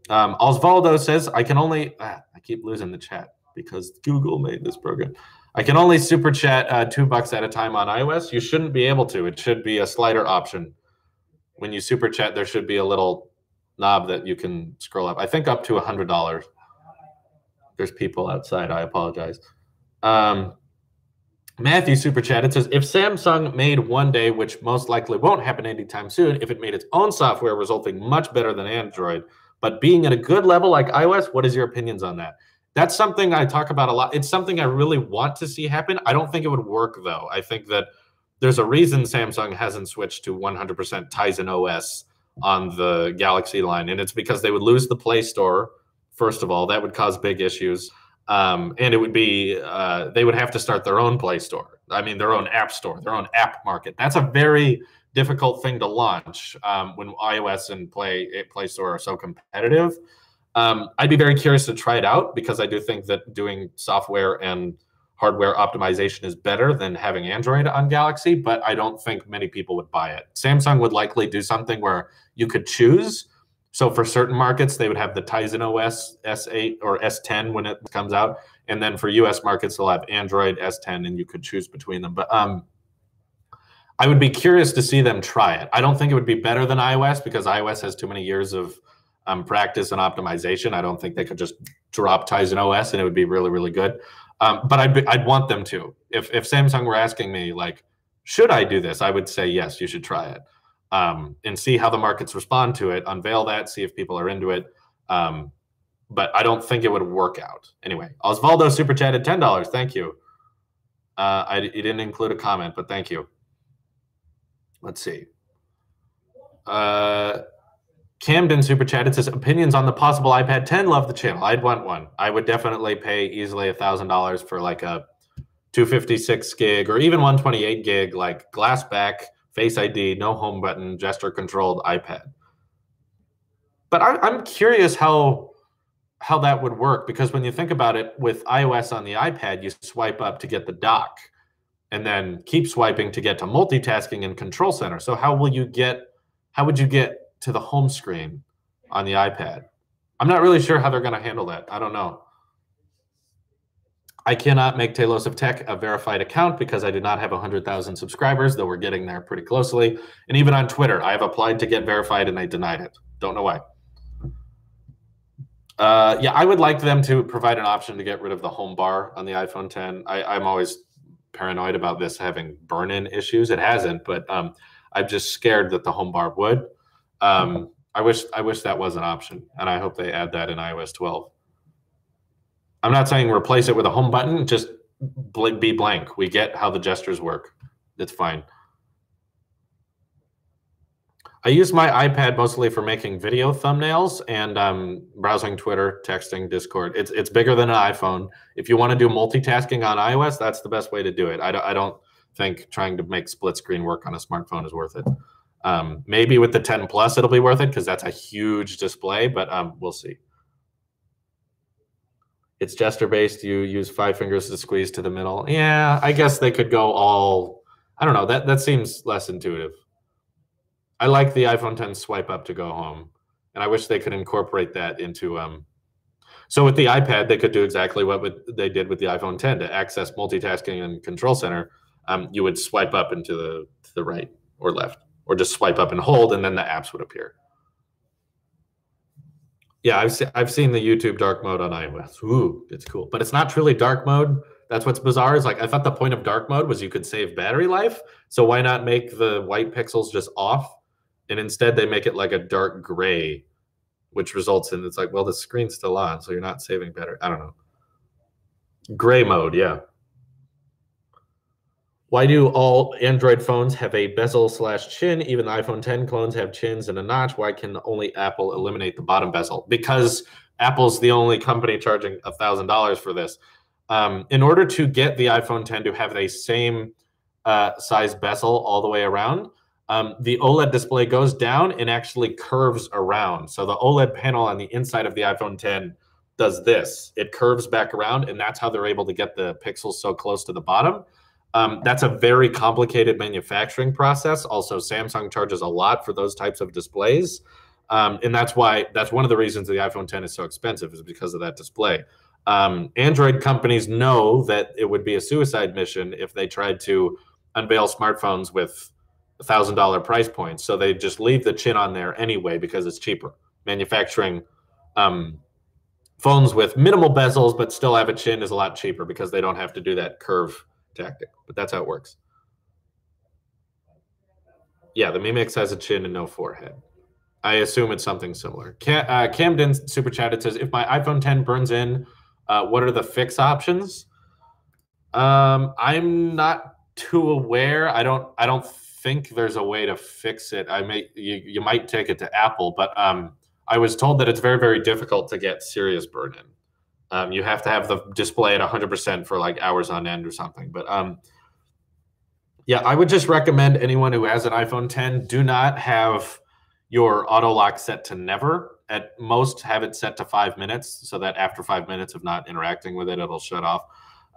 Osvaldo says, I can only, I keep losing the chat because Google made this program. I can only super chat $2 at a time on iOS. You shouldn't be able to. It should be a slider option. When you super chat, there should be a little knob that you can scroll up. I think up to $100. There's people outside. I apologize. Matthew super chat. It says, if Samsung made one day, which most likely won't happen anytime soon, if it made its own software resulting much better than Android, but being at a good level like iOS, what is your opinions on that? That's something I talk about a lot. It's something I really want to see happen. I don't think it would work, though. I think that there's a reason Samsung hasn't switched to 100% Tizen OS on the Galaxy line, and it's because they would lose the Play Store, first of all. That would cause big issues. And it would be, they would have to start their own Play Store. I mean, their own app store, their own app market. That's a very difficult thing to launch when iOS and Play Store are so competitive. I'd be very curious to try it out because I do think that doing software and hardware optimization is better than having Android on Galaxy, but I don't think many people would buy it. Samsung would likely do something where you could choose. So for certain markets, they would have the Tizen OS S8 or S10 when it comes out. And then for US markets, they'll have Android S10 and you could choose between them. But I would be curious to see them try it. I don't think it would be better than iOS because iOS has too many years of practice and optimization. I don't think they could just drop Tizen OS and it would be really, really good. But I'd want them to. If Samsung were asking me, like, should I do this? I would say, yes, you should try it. And see how the markets respond to it, unveil that, see if people are into it. But I don't think it would work out. Anyway, Osvaldo super chatted $10. Thank you. He didn't include a comment, but thank you. Let's see. Camden super chatted, says, opinions on the possible iPad 10. Love the channel. I'd want one. I would definitely pay easily $1,000 for like a 256 gig or even 128 gig, like glass back, Face ID, no home button, gesture controlled iPad. But I'm curious how that would work, because when you think about it, with iOS on the iPad, you swipe up to get the dock and then keep swiping to get to multitasking and control center. So how would you get to the home screen on the iPad? I'm not really sure how they're going to handle that. I don't know. I cannot make Tailosive Tech a verified account because I do not have 100,000 subscribers, though we're getting there pretty closely. And even on Twitter, I have applied to get verified and they denied it. Don't know why. Yeah, I would like them to provide an option to get rid of the home bar on the iPhone 10. I'm always paranoid about this having burn-in issues. It hasn't, but I'm just scared that the home bar would. I wish that was an option, and I hope they add that in iOS 12. I'm not saying replace it with a home button, just be blank. We get how the gestures work. It's fine. I use my iPad mostly for making video thumbnails and browsing Twitter, texting, Discord. It's bigger than an iPhone. If you want to do multitasking on iOS, that's the best way to do it. I don't think trying to make split screen work on a smartphone is worth it. Maybe with the 10 Plus, it'll be worth it because that's a huge display, but we'll see. It's gesture-based. You use 5 fingers to squeeze to the middle. Yeah, I guess they could go all, I don't know. That seems less intuitive. I like the iPhone 10 swipe up to go home, and I wish they could incorporate that into. So with the iPad, they could do exactly what they did with the iPhone 10 to access multitasking and control center. You would swipe up into the right or left, or just swipe up and hold, and then the apps would appear. Yeah, I've seen the YouTube dark mode on iOS. Ooh, it's cool, but it's not truly dark mode. That's what's bizarre. Is like I thought the point of dark mode was you could save battery life. So why not make the white pixels just off? And instead they make it like a dark gray, which results in it's like, well, the screen's still on, so you're not saving battery. I don't know. Gray mode, yeah. Why do all Android phones have a bezel/chin? Even the iPhone 10 clones have chins and a notch. Why can only Apple eliminate the bottom bezel? Because Apple's the only company charging $1,000 for this. In order to get the iPhone 10 to have the same size bezel all the way around, the OLED display goes down and actually curves around. So the OLED panel on the inside of the iPhone 10 does this. It curves back around, and that's how they're able to get the pixels so close to the bottom. That's a very complicated manufacturing process. Also, Samsung charges a lot for those types of displays. And that's one of the reasons the iPhone 10 is so expensive, is because of that display. Android companies know that it would be a suicide mission if they tried to unveil smartphones with $1,000 price points. So they just leave the chin on there anyway because it's cheaper. Manufacturing phones with minimal bezels but still have a chin is a lot cheaper because they don't have to do that curve tactic. But that's how it works. Yeah, the Mi Mix has a chin and no forehead. I assume it's something similar. Camden super chat, it says, if my iPhone 10 burns in, what are the fix options? I'm not too aware. I don't think there's a way to fix it. You might take it to Apple, but I was told that it's very, very difficult to get serious burn in. You have to have the display at 100% for like hours on end or something. But yeah, I would just recommend anyone who has an iPhone 10, do not have your auto lock set to never. At most, have it set to 5 minutes so that after 5 minutes of not interacting with it, it'll shut off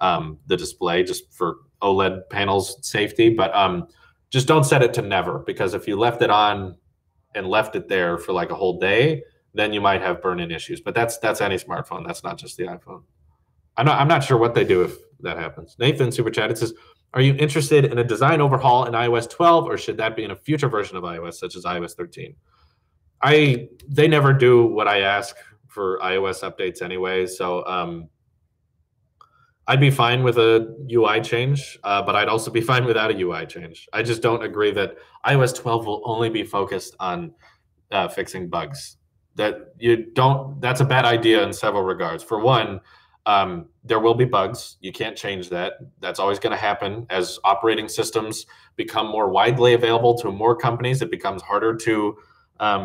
the display, just for OLED panels safety. But just don't set it to never, because if you left it on and left it there for like a whole day, then you might have burn-in issues. But that's any smartphone. That's not just the iPhone. I'm not sure what they do if that happens. Nathan super chat, it says, are you interested in a design overhaul in iOS 12, or should that be in a future version of iOS, such as iOS 13? They never do what I ask for iOS updates anyway, so I'd be fine with a UI change, but I'd also be fine without a UI change. I just don't agree that iOS 12 will only be focused on fixing bugs. That's a bad idea in several regards. For one, there will be bugs. You can't change that. That's always going to happen. As operating systems become more widely available to more companies, it becomes harder to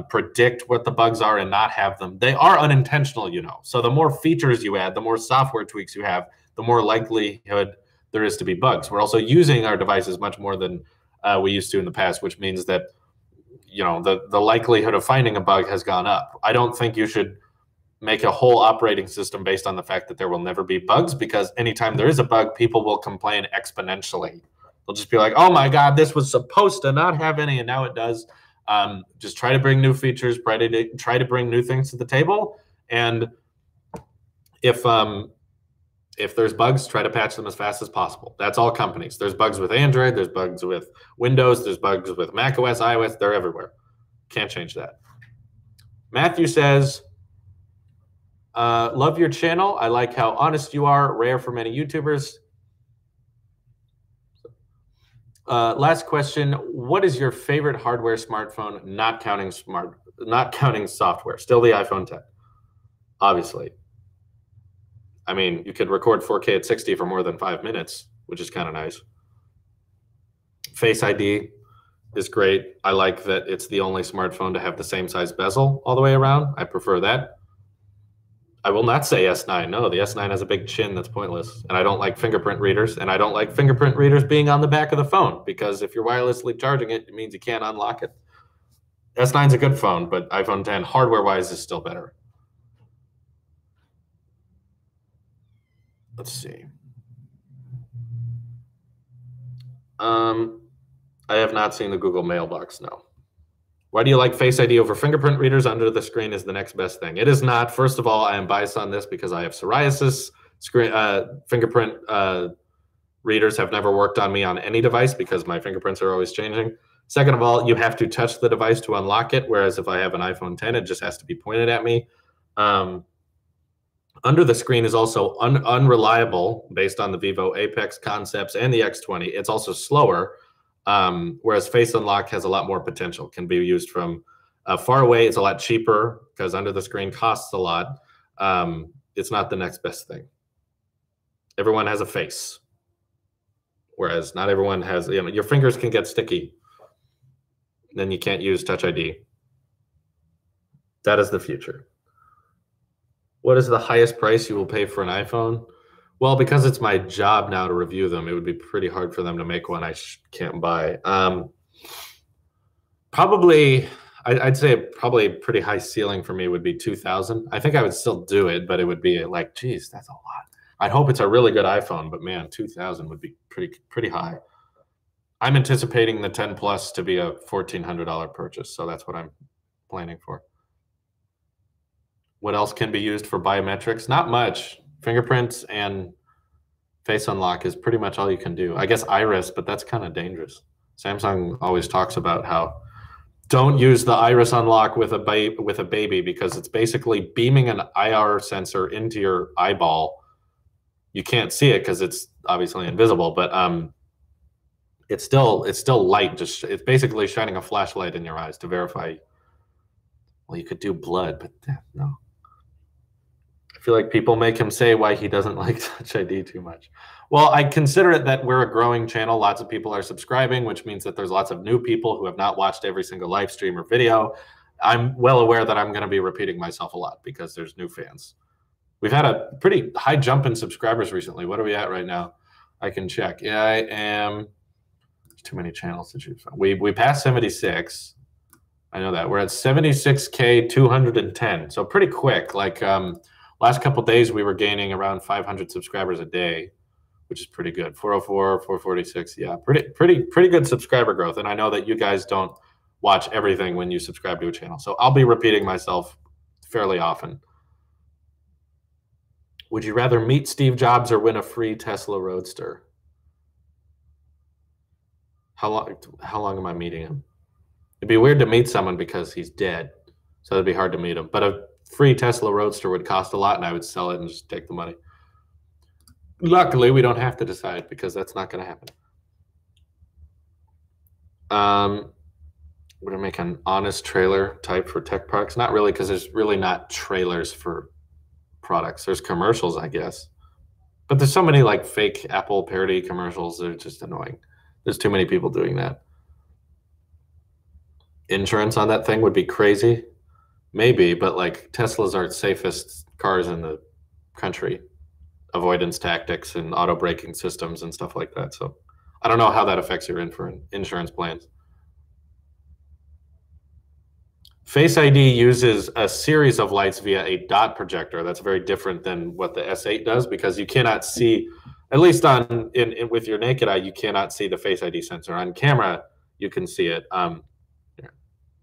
predict what the bugs are and not have them. They are unintentional, you know. So the more features you add, the more software tweaks you have, the more likelihood there is to be bugs. We're also using our devices much more than we used to in the past, which means that the likelihood of finding a bug has gone up. I don't think you should make a whole operating system based on the fact that there will never be bugs, because anytime there is a bug, people will complain exponentially. They'll just be like, oh my God, this was supposed to not have any, and now it does. Just try to bring new features, try to bring new things to the table. And if there's bugs, try to patch them as fast as possible. That's all companies. There's bugs with Android, there's bugs with Windows, there's bugs with macOS, iOS, they're everywhere. Can't change that. Matthew says, love your channel. I like how honest you are, rare for many YouTubers. Last question. What is your favorite hardware smartphone, not counting software? Still the iPhone 10, obviously. I mean, you could record 4K at 60 for more than 5 minutes, which is kind of nice. Face ID is great. I like that it's the only smartphone to have the same size bezel all the way around. I prefer that. I will not say S9. No, the S9 has a big chin that's pointless. And I don't like fingerprint readers. And I don't like fingerprint readers being on the back of the phone, because if you're wirelessly charging it, it means you can't unlock it. S9's a good phone, but iPhone 10 hardware-wise is still better. Let's see. I have not seen the Google mailbox, no. Why do you like Face ID over fingerprint readers? Under the screen is the next best thing. It is not. First of all, I am biased on this because I have psoriasis. Fingerprint readers have never worked on me on any device because my fingerprints are always changing. Second of all, you have to touch the device to unlock it, whereas if I have an iPhone 10, it just has to be pointed at me. Under the screen is also unreliable based on the Vivo Apex concepts and the X20. It's also slower, whereas Face Unlock has a lot more potential, can be used from far away. It's a lot cheaper because under the screen costs a lot. It's not the next best thing. Everyone has a face, whereas not everyone has, your fingers can get sticky. Then you can't use Touch ID. That is the future. What is the highest price you will pay for an iPhone? Well, because it's my job now to review them, it would be pretty hard for them to make one I can't buy. Probably, I'd say probably a pretty high ceiling for me would be $2,000. I think I would still do it, but it would be like, geez, that's a lot. I'd hope it's a really good iPhone, but man, $2,000 would be pretty high. I'm anticipating the 10 Plus to be a $1,400 purchase, so that's what I'm planning for. What else can be used for biometrics? Not much. Fingerprints and Face Unlock is pretty much all you can do. I guess iris, but that's kind of dangerous. Samsung always talks about how don't use the iris unlock with a baby because it's basically beaming an IR sensor into your eyeball. You can't see it because it's obviously invisible, but it's still light. It's basically shining a flashlight in your eyes to verify. Well, you could do blood, but no. I feel like people make him say why he doesn't like Touch ID too much. Well, I consider it that we're a growing channel. Lots of people are subscribing, which means that there's lots of new people who have not watched every single live stream or video. I'm well aware that I'm going to be repeating myself a lot because there's new fans. We've had a pretty high jump in subscribers recently. What are we at right now? I can check. Yeah, I am. There's too many channels to choose from. We passed 76. I know that. We're at 76K 210. So pretty quick. Like last couple of days, we were gaining around 500 subscribers a day, which is pretty good. 404, 446. Yeah, pretty good subscriber growth. And I know that you guys don't watch everything when you subscribe to a channel. So I'll be repeating myself fairly often. Would you rather meet Steve Jobs or win a free Tesla Roadster? How long am I meeting him? It'd be weird to meet someone because he's dead. So it'd be hard to meet him. But a free Tesla Roadster would cost a lot, and I would sell it and just take the money. Luckily, we don't have to decide because that's not going to happen. Would I make an honest trailer type for tech products? Not really, because there's really not trailers for products. There's commercials, I guess. But there's so many like fake Apple parody commercials. They're just annoying. There's too many people doing that. Insurance on that thing would be crazy. Maybe, but like Teslas are safest cars in the country. avoidance tactics and auto braking systems and stuff like that. So I don't know how that affects your insurance plans. Face ID uses a series of lights via a dot projector. That's very different than what the S8 does, because you cannot see, at least with your naked eye, you cannot see the Face ID sensor. On camera, you can see it. Here,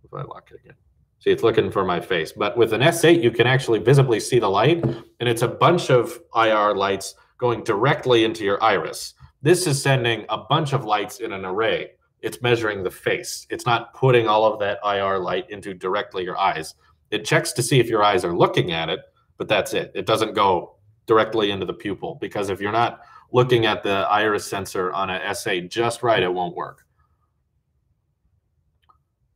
if I lock it again. See, it's looking for my face. But with an S8, you can actually visibly see the light, and it's a bunch of IR lights going directly into your iris. This is sending a bunch of lights in an array. It's measuring the face. It's not putting all of that IR light into directly your eyes. It checks to see if your eyes are looking at it, but that's it. It doesn't go directly into the pupil, because if you're not looking at the iris sensor on an S8 just right, it won't work.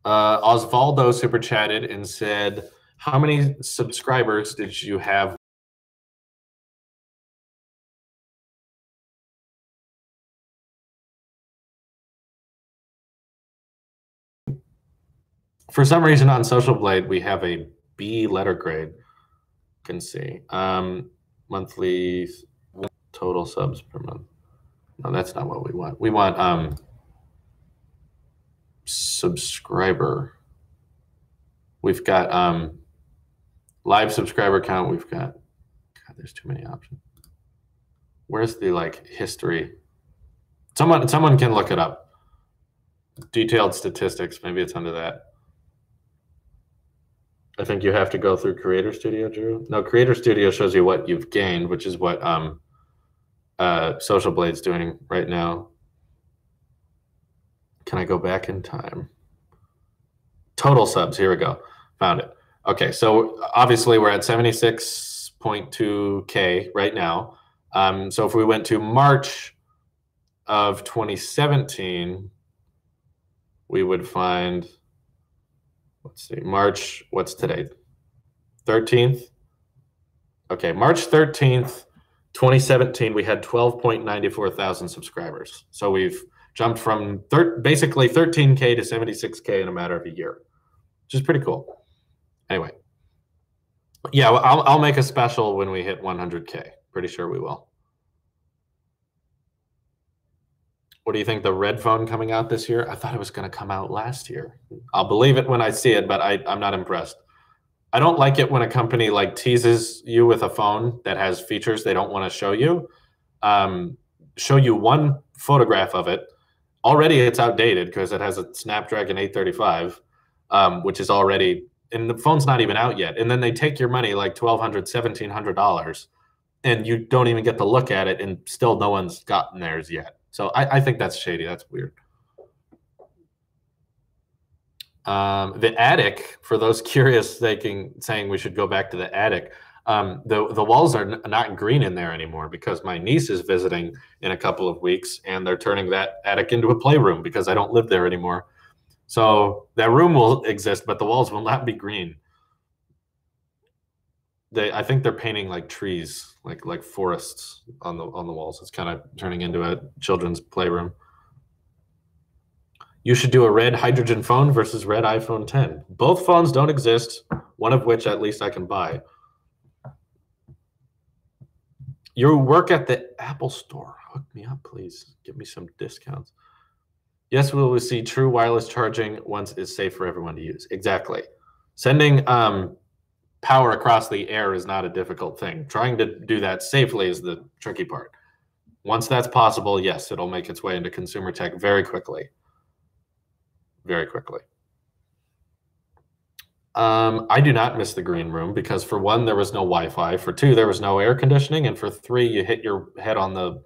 Osvaldo super chatted and said, how many subscribers did you have? For some reason on Social Blade, we have a B letter grade. You can see monthly total subs per month. No, that's not what we want. We want subscriber. We've got live subscriber count. We've got, God, there's too many options. Where's the like history? Someone can look it up. Detailed statistics. Maybe it's under that. I think you have to go through Creator Studio, Drew. No, Creator Studio shows you what you've gained, which is what Social Blade's doing right now. Can I go back in time? Total subs. Here we go. Found it. Okay, so obviously we're at 76.2K right now. So if we went to March of 2017, we would find, let's see, March, what's today? 13th? Okay, March 13th, 2017, we had 12.94 thousand subscribers. So we've jumped from basically 13K to 76K in a matter of a year, which is pretty cool. Anyway, yeah, well, I'll make a special when we hit 100K. Pretty sure we will. What do you think, the red phone coming out this year? I thought it was going to come out last year. I'll believe it when I see it, but I'm not impressed. I don't like it when a company like teases you with a phone that has features they don't want to show you. Show you one photograph of it. Already it's outdated because it has a Snapdragon 835, which is already, and the phone's not even out yet. And then they take your money, like $1,200, $1,700, and you don't even get to look at it, and still no one's gotten theirs yet. So I think that's shady. That's weird. The attic, for those curious, saying we should go back to the attic. The walls are not green in there anymore because my niece is visiting in a couple of weeks, and they're turning that attic into a playroom because I don't live there anymore. So that room will exist, but the walls will not be green. I think they're painting like trees, like forests on the walls. It's kind of turning into a children's playroom. You should do a red hydrogen phone versus red iPhone 10. Both phones don't exist, one of which at least I can buy. You work at the Apple Store. Hook me up, please. Give me some discounts. Yes, we will see true wireless charging once it's safe for everyone to use. Exactly. Sending power across the air is not a difficult thing. Trying to do that safely is the tricky part. Once that's possible, yes, it'll make its way into consumer tech very quickly. Very quickly. I do not miss the green room because, for one, there was no Wi-Fi. For two, there was no air conditioning. And for three, you hit your head on the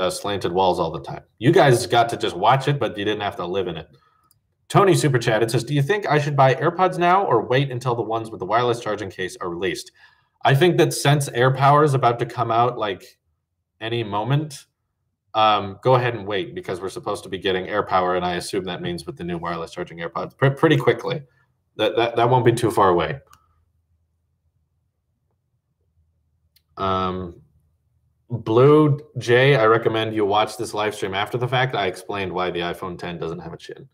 slanted walls all the time. You guys got to just watch it, but you didn't have to live in it. Tony super chatted, says, do you think I should buy AirPods now or wait until the ones with the wireless charging case are released? I think that since AirPower is about to come out like any moment, go ahead and wait, because we're supposed to be getting AirPower, and I assume that means with the new wireless charging AirPods pretty quickly. That won't be too far away. Blue Jay, I recommend you watch this live stream after the fact. I explained why the iPhone 10 doesn't have a chin.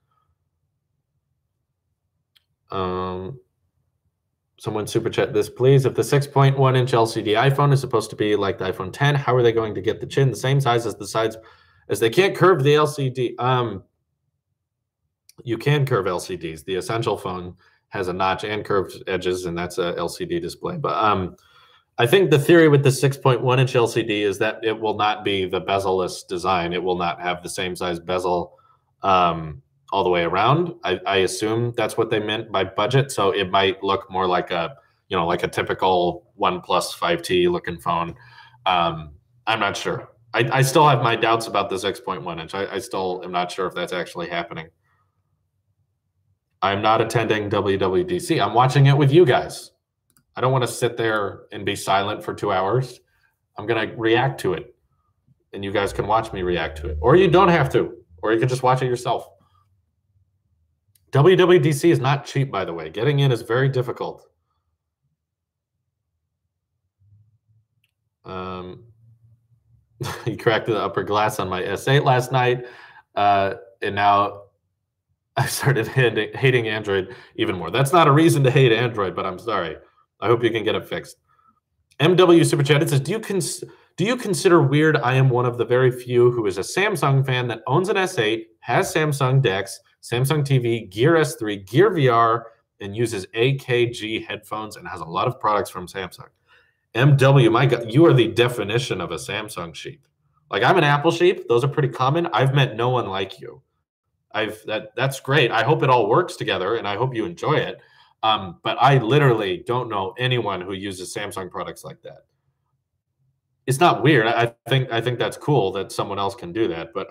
Someone super chat this, please. If the 6.1-inch LCD iPhone is supposed to be like the iPhone 10, how are they going to get the chin the same size as the sides, as they can't curve the LCD? You can curve LCDs. The Essential phone has a notch and curved edges, and that's a LCD display. But I think the theory with the 6.1-inch LCD is that it will not be the bezel-less design. It will not have the same size bezel all the way around. I assume that's what they meant by budget. So it might look more like a, like a typical OnePlus 5T looking phone. I'm not sure. I still have my doubts about the 6.1-inch. I still am not sure if that's actually happening. I'm not attending WWDC. I'm watching it with you guys. I don't want to sit there and be silent for 2 hours. I'm going to react to it, and you guys can watch me react to it. Or you don't have to, or you can just watch it yourself. WWDC is not cheap, by the way. Getting in is very difficult. He cracked the upper glass on my S8 last night, and now I started hating Android even more. That's not a reason to hate Android, but I'm sorry. I hope you can get it fixed. MW Super Chat, it says, do you consider weird I am one of the very few who is a Samsung fan that owns an S8, has Samsung DeX, Samsung TV, Gear S3, Gear VR, and uses AKG headphones and has a lot of products from Samsung? MW, my God, you are the definition of a Samsung sheep. Like, I'm an Apple sheep. Those are pretty common. I've met no one like you. That's great. I hope it all works together, and I hope you enjoy it. But I literally don't know anyone who uses Samsung products like that. It's not weird. I think that's cool that someone else can do that. But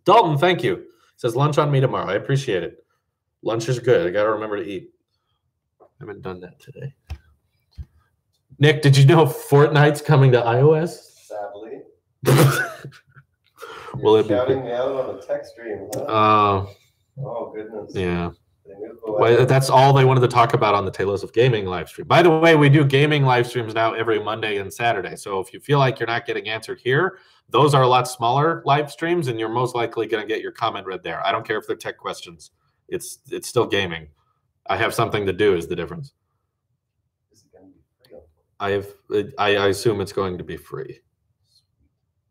Dalton, thank you. Says lunch on me tomorrow. I appreciate it. Lunch is good. I got to remember to eat. I haven't done that today. Nick, did you know Fortnite's coming to iOS? Sadly. Will it shouting me out on a tech stream, huh? Oh, goodness. Yeah. Well, that's all they wanted to talk about on the Tailosive Gaming live stream. By the way, we do gaming live streams now every Monday and Saturday. So if you feel like you're not getting answered here, those are a lot smaller live streams, and you're most likely going to get your comment read there. I don't care if they're tech questions. It's still gaming. I have something to do is the difference. Is it going to be free? I assume it's going to be free.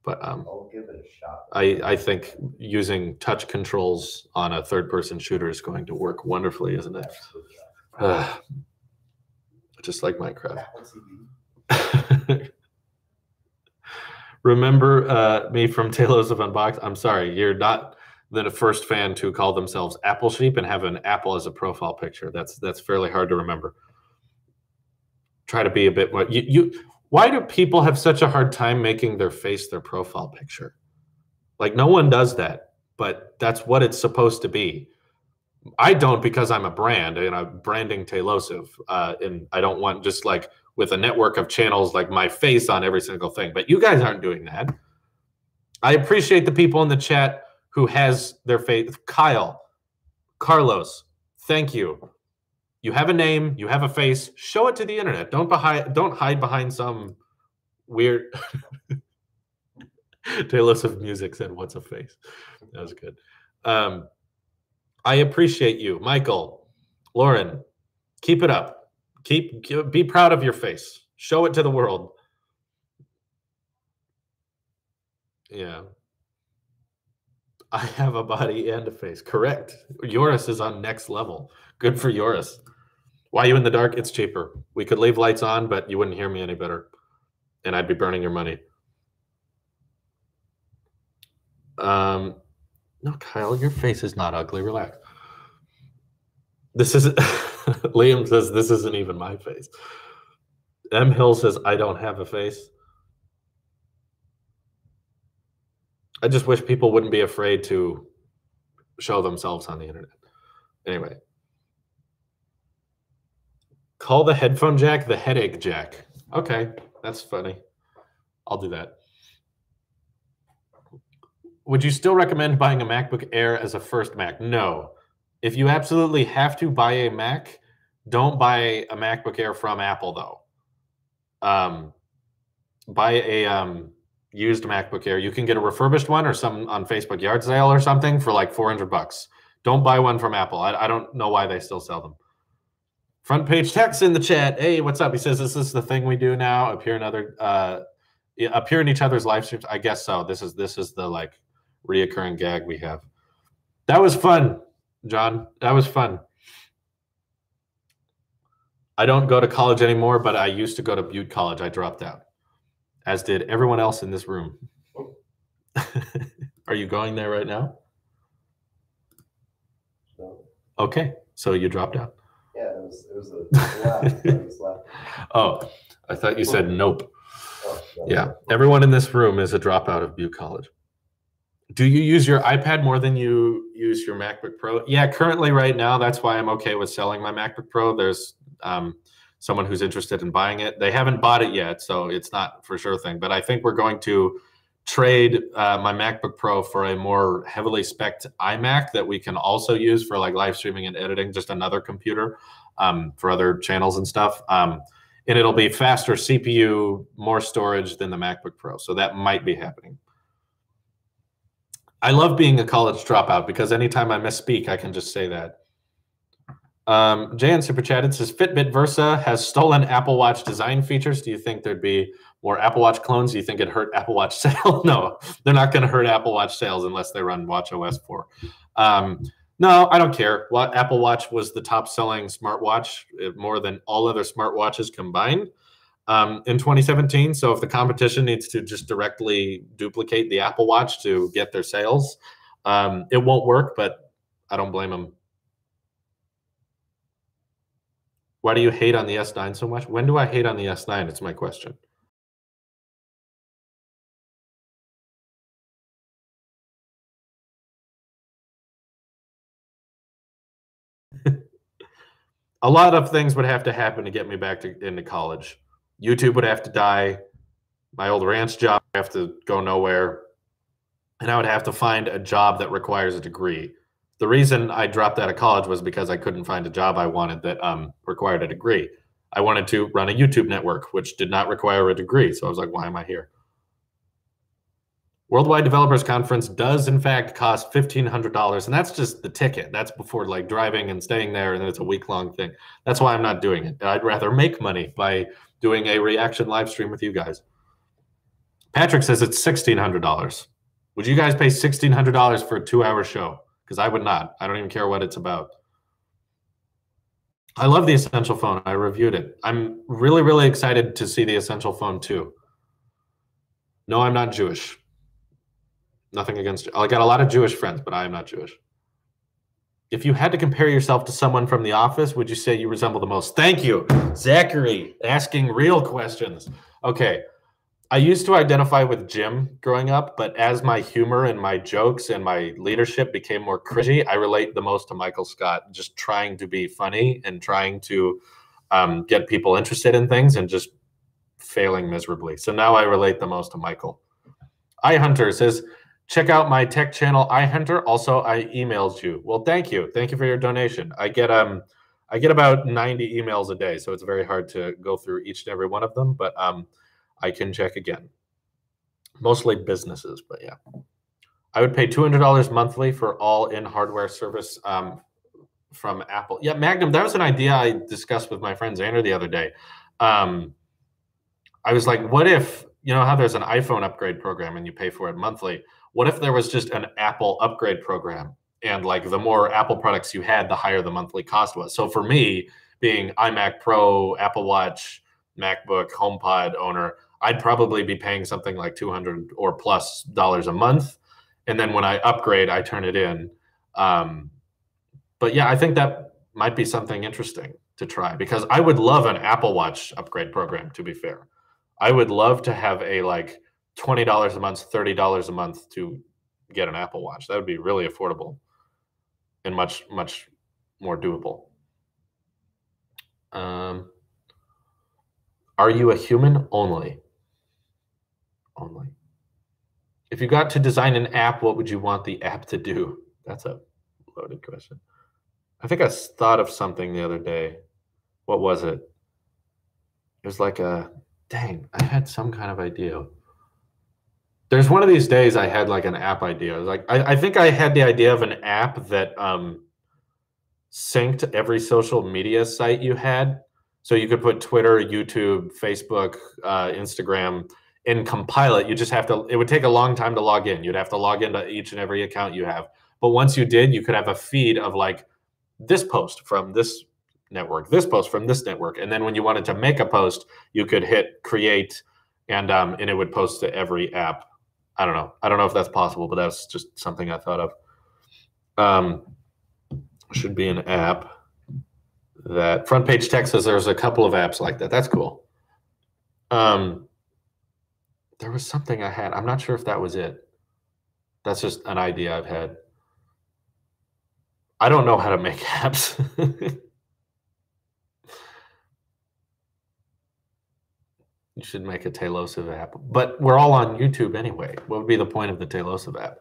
But I'll give it a shot. I think using touch controls on a third-person shooter is going to work wonderfully, isn't it? Just like Minecraft. Remember me from Tailosive Unboxed? I'm sorry, you're not the first fan to call themselves Apple Sheep and have an apple as a profile picture. That's fairly hard to remember. Try to be a bit more. Why do people have such a hard time making their face their profile picture? Like, no one does that, but that's what it's supposed to be. I don't, because I'm a brand and I'm branding Tailosive, and I don't want just like with a network of channels like my face on every single thing. But you guys aren't doing that. I appreciate the people in the chat who has their face. Kyle, Carlos, thank you. You have a name, you have a face, show it to the internet. Don't hide behind some weird Tailosive Music said, "What's a face?" That was good. I appreciate you, Michael, Lauren. Keep it up. Be proud of your face. Show it to the world. Yeah. I have a body and a face. Correct. Yoris is on next level. Good for Yoris. Why are you in the dark? It's cheaper. We could leave lights on, but you wouldn't hear me any better. And I'd be burning your money. No, Kyle, your face is not ugly. Relax. This is Liam says this isn't even my face. M. Hill says I don't have a face. I just wish people wouldn't be afraid to show themselves on the internet. Anyway. Call the headphone jack the headache jack. Okay, that's funny. I'll do that. Would you still recommend buying a MacBook Air as a first Mac? No. If you absolutely have to buy a Mac, don't buy a MacBook Air from Apple, though. Buy a used MacBook Air. You can get a refurbished one or some on Facebook yard sale or something for like $400. Don't buy one from Apple. I don't know why they still sell them. Front page text in the chat. Hey, what's up? He says, "Is this the thing we do now? Appear in each other's live streams?" I guess so. This is the like reoccurring gag we have. That was fun, John. That was fun. I don't go to college anymore, but I used to go to Butte College. I dropped out, as did everyone else in this room. Are you going there right now? No. Okay, so you dropped out. Yeah, it was a laugh. Oh, I thought you said nope. Oh, no. Yeah, everyone in this room is a dropout of Butte College. Do you use your iPad more than you use your MacBook Pro? Yeah, currently right now, that's why I'm okay with selling my MacBook Pro. There's someone who's interested in buying it. They haven't bought it yet, so it's not for sure thing. But I think we're going to trade my MacBook Pro for a more heavily spec'd iMac that we can also use for like live streaming and editing, just another computer for other channels and stuff. And it'll be faster CPU, more storage than the MacBook Pro. So that might be happening. I love being a college dropout because anytime I misspeak, I can just say that. Jay in Super Chat, it says Fitbit Versa has stolen Apple Watch design features. Do you think there'd be more Apple Watch clones? Do you think it'd hurt Apple Watch sales? No, they're not going to hurt Apple Watch sales unless they run watchOS 4. No, I don't care. Apple Watch was the top selling smartwatch more than all other smartwatches combined in 2017. So if the competition needs to just directly duplicate the Apple Watch to get their sales, it won't work, but I don't blame them. Why do you hate on the S9 so much? When do I hate on the S9? It's my question. A lot of things would have to happen to get me back into college. YouTube would have to die. My old ranch job would have to go nowhere. And I would have to find a job that requires a degree. The reason I dropped out of college was because I couldn't find a job I wanted that required a degree. I wanted to run a YouTube network, which did not require a degree. So I was like, why am I here? Worldwide Developers Conference does, in fact, cost $1,500. And that's just the ticket. That's before like driving and staying there. And then it's a week-long thing. That's why I'm not doing it. I'd rather make money by doing a reaction live stream with you guys. Patrick says it's $1,600. Would you guys pay $1,600 for a 2-hour show? Because I would not. I don't even care what it's about. I love the Essential Phone. I reviewed it. I'm really, really excited to see the Essential Phone too. No, I'm not Jewish. Nothing against. I got a lot of Jewish friends, but I am not Jewish. If you had to compare yourself to someone from The Office, would you say you resemble the most? Thank you, Zachary, asking real questions. Okay. I used to identify with Jim growing up, but as my humor and my jokes and my leadership became more cringy, I relate the most to Michael Scott, just trying to be funny and trying to get people interested in things and just failing miserably. So now I relate the most to Michael. iHunter says, check out my tech channel, iHunter. Also, I emailed you. Well, thank you. Thank you for your donation. I get about 90 emails a day, so it's very hard to go through each and every one of them, but I can check again. Mostly businesses, but yeah. I would pay $200 monthly for all-in hardware service from Apple. Yeah, Magnum, that was an idea I discussed with my friend Xander the other day. I was like, what if, you know how there's an iPhone upgrade program and you pay for it monthly? What if there was just an Apple upgrade program? And like the more Apple products you had, the higher the monthly cost was. So for me, being iMac Pro, Apple Watch, MacBook, HomePod owner, I'd probably be paying something like $200 or plus a month. And then when I upgrade, I turn it in. But yeah, I think that might be something interesting to try because I would love an Apple Watch upgrade program, to be fair. I would love to have a like $20 a month, $30 a month to get an Apple Watch. That would be really affordable and much, much more doable. Are you a human only? Only. If you got to design an app, what would you want the app to do? That's a loaded question. I think I thought of something the other day. What was it? It was like dang, I had some kind of idea. There's one of these days I had like an app idea. Like I think I had the idea of an app that synced every social media site you had. So you could put Twitter, YouTube, Facebook, Instagram, and compile it. You just have to, it would take a long time to log in. You'd have to log into each and every account you have. But once you did, you could have a feed of like this post from this network, this post from this network. And then when you wanted to make a post, you could hit create and it would post to every app. I don't know. I don't know if that's possible, but that's just something I thought of. Should be an app that Front Page Tech says there's a couple of apps like that. That's cool. There was something I had. I'm not sure if that was it. That's just an idea I've had. I don't know how to make apps. You should make a Tailosive app. But we're all on YouTube anyway. What would be the point of the Tailosive app?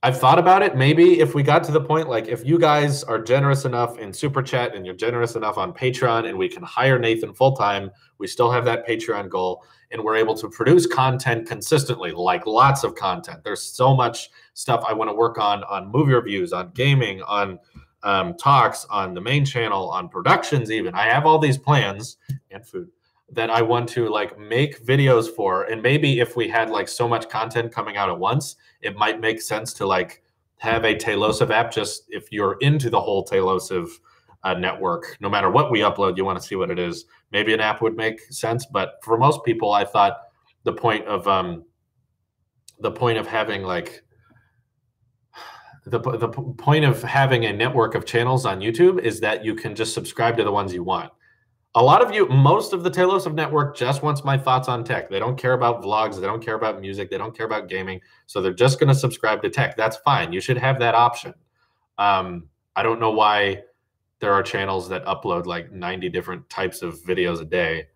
I've thought about it. Maybe if we got to the point, like if you guys are generous enough in Super Chat and you're generous enough on Patreon and we can hire Nathan full-time, we still have that Patreon goal, and we're able to produce content consistently, like lots of content. There's so much stuff I want to work on movie reviews, on gaming, on talks, on the main channel, on productions even. I have all these plans and food that I want to like make videos for. And maybe if we had like so much content coming out at once, it might make sense to like have a Tailosive app. Just if you're into the whole Tailosive network, no matter what we upload, you want to see what it is. Maybe an app would make sense. But for most people, I thought the point of having like the point of having a network of channels on YouTube is that you can just subscribe to the ones you want. A lot of you, most of the Tailosive network just wants my thoughts on tech. They don't care about vlogs. They don't care about music. They don't care about gaming. So they're just going to subscribe to tech. That's fine. You should have that option. I don't know why there are channels that upload like 90 different types of videos a day.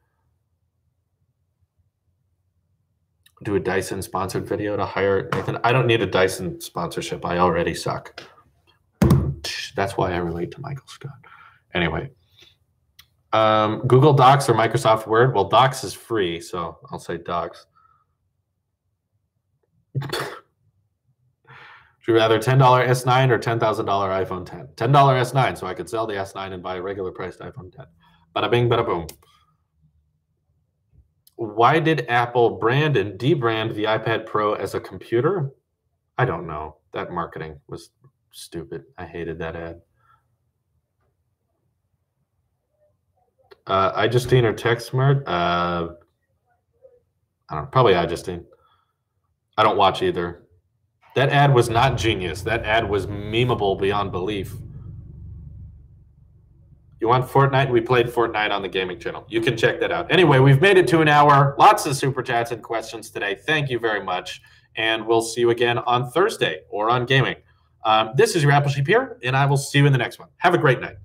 Do a Dyson sponsored video to hire Nathan. I don't need a Dyson sponsorship. I already suck. That's why I relate to Michael Scott. Anyway. Google Docs or Microsoft Word? Well, Docs is free, so I'll say Docs. Would you rather $10 S9 or $10,000 iPhone 10? $10 S9, so I could sell the S9 and buy a regular priced iPhone 10. Bada bing, bada boom. Why did Apple brand and debrand the iPad Pro as a computer? I don't know. That marketing was stupid. I hated that ad. iJustine or TechSmart? I don't know, probably iJustine. I don't watch either. That ad was not genius. That ad was memeable beyond belief. You want Fortnite? We played Fortnite on the gaming channel. You can check that out. Anyway, we've made it to an hour. Lots of super chats and questions today. Thank you very much. And we'll see you again on Thursday or on gaming. This is your Apple Sheep here, and I will see you in the next one. Have a great night.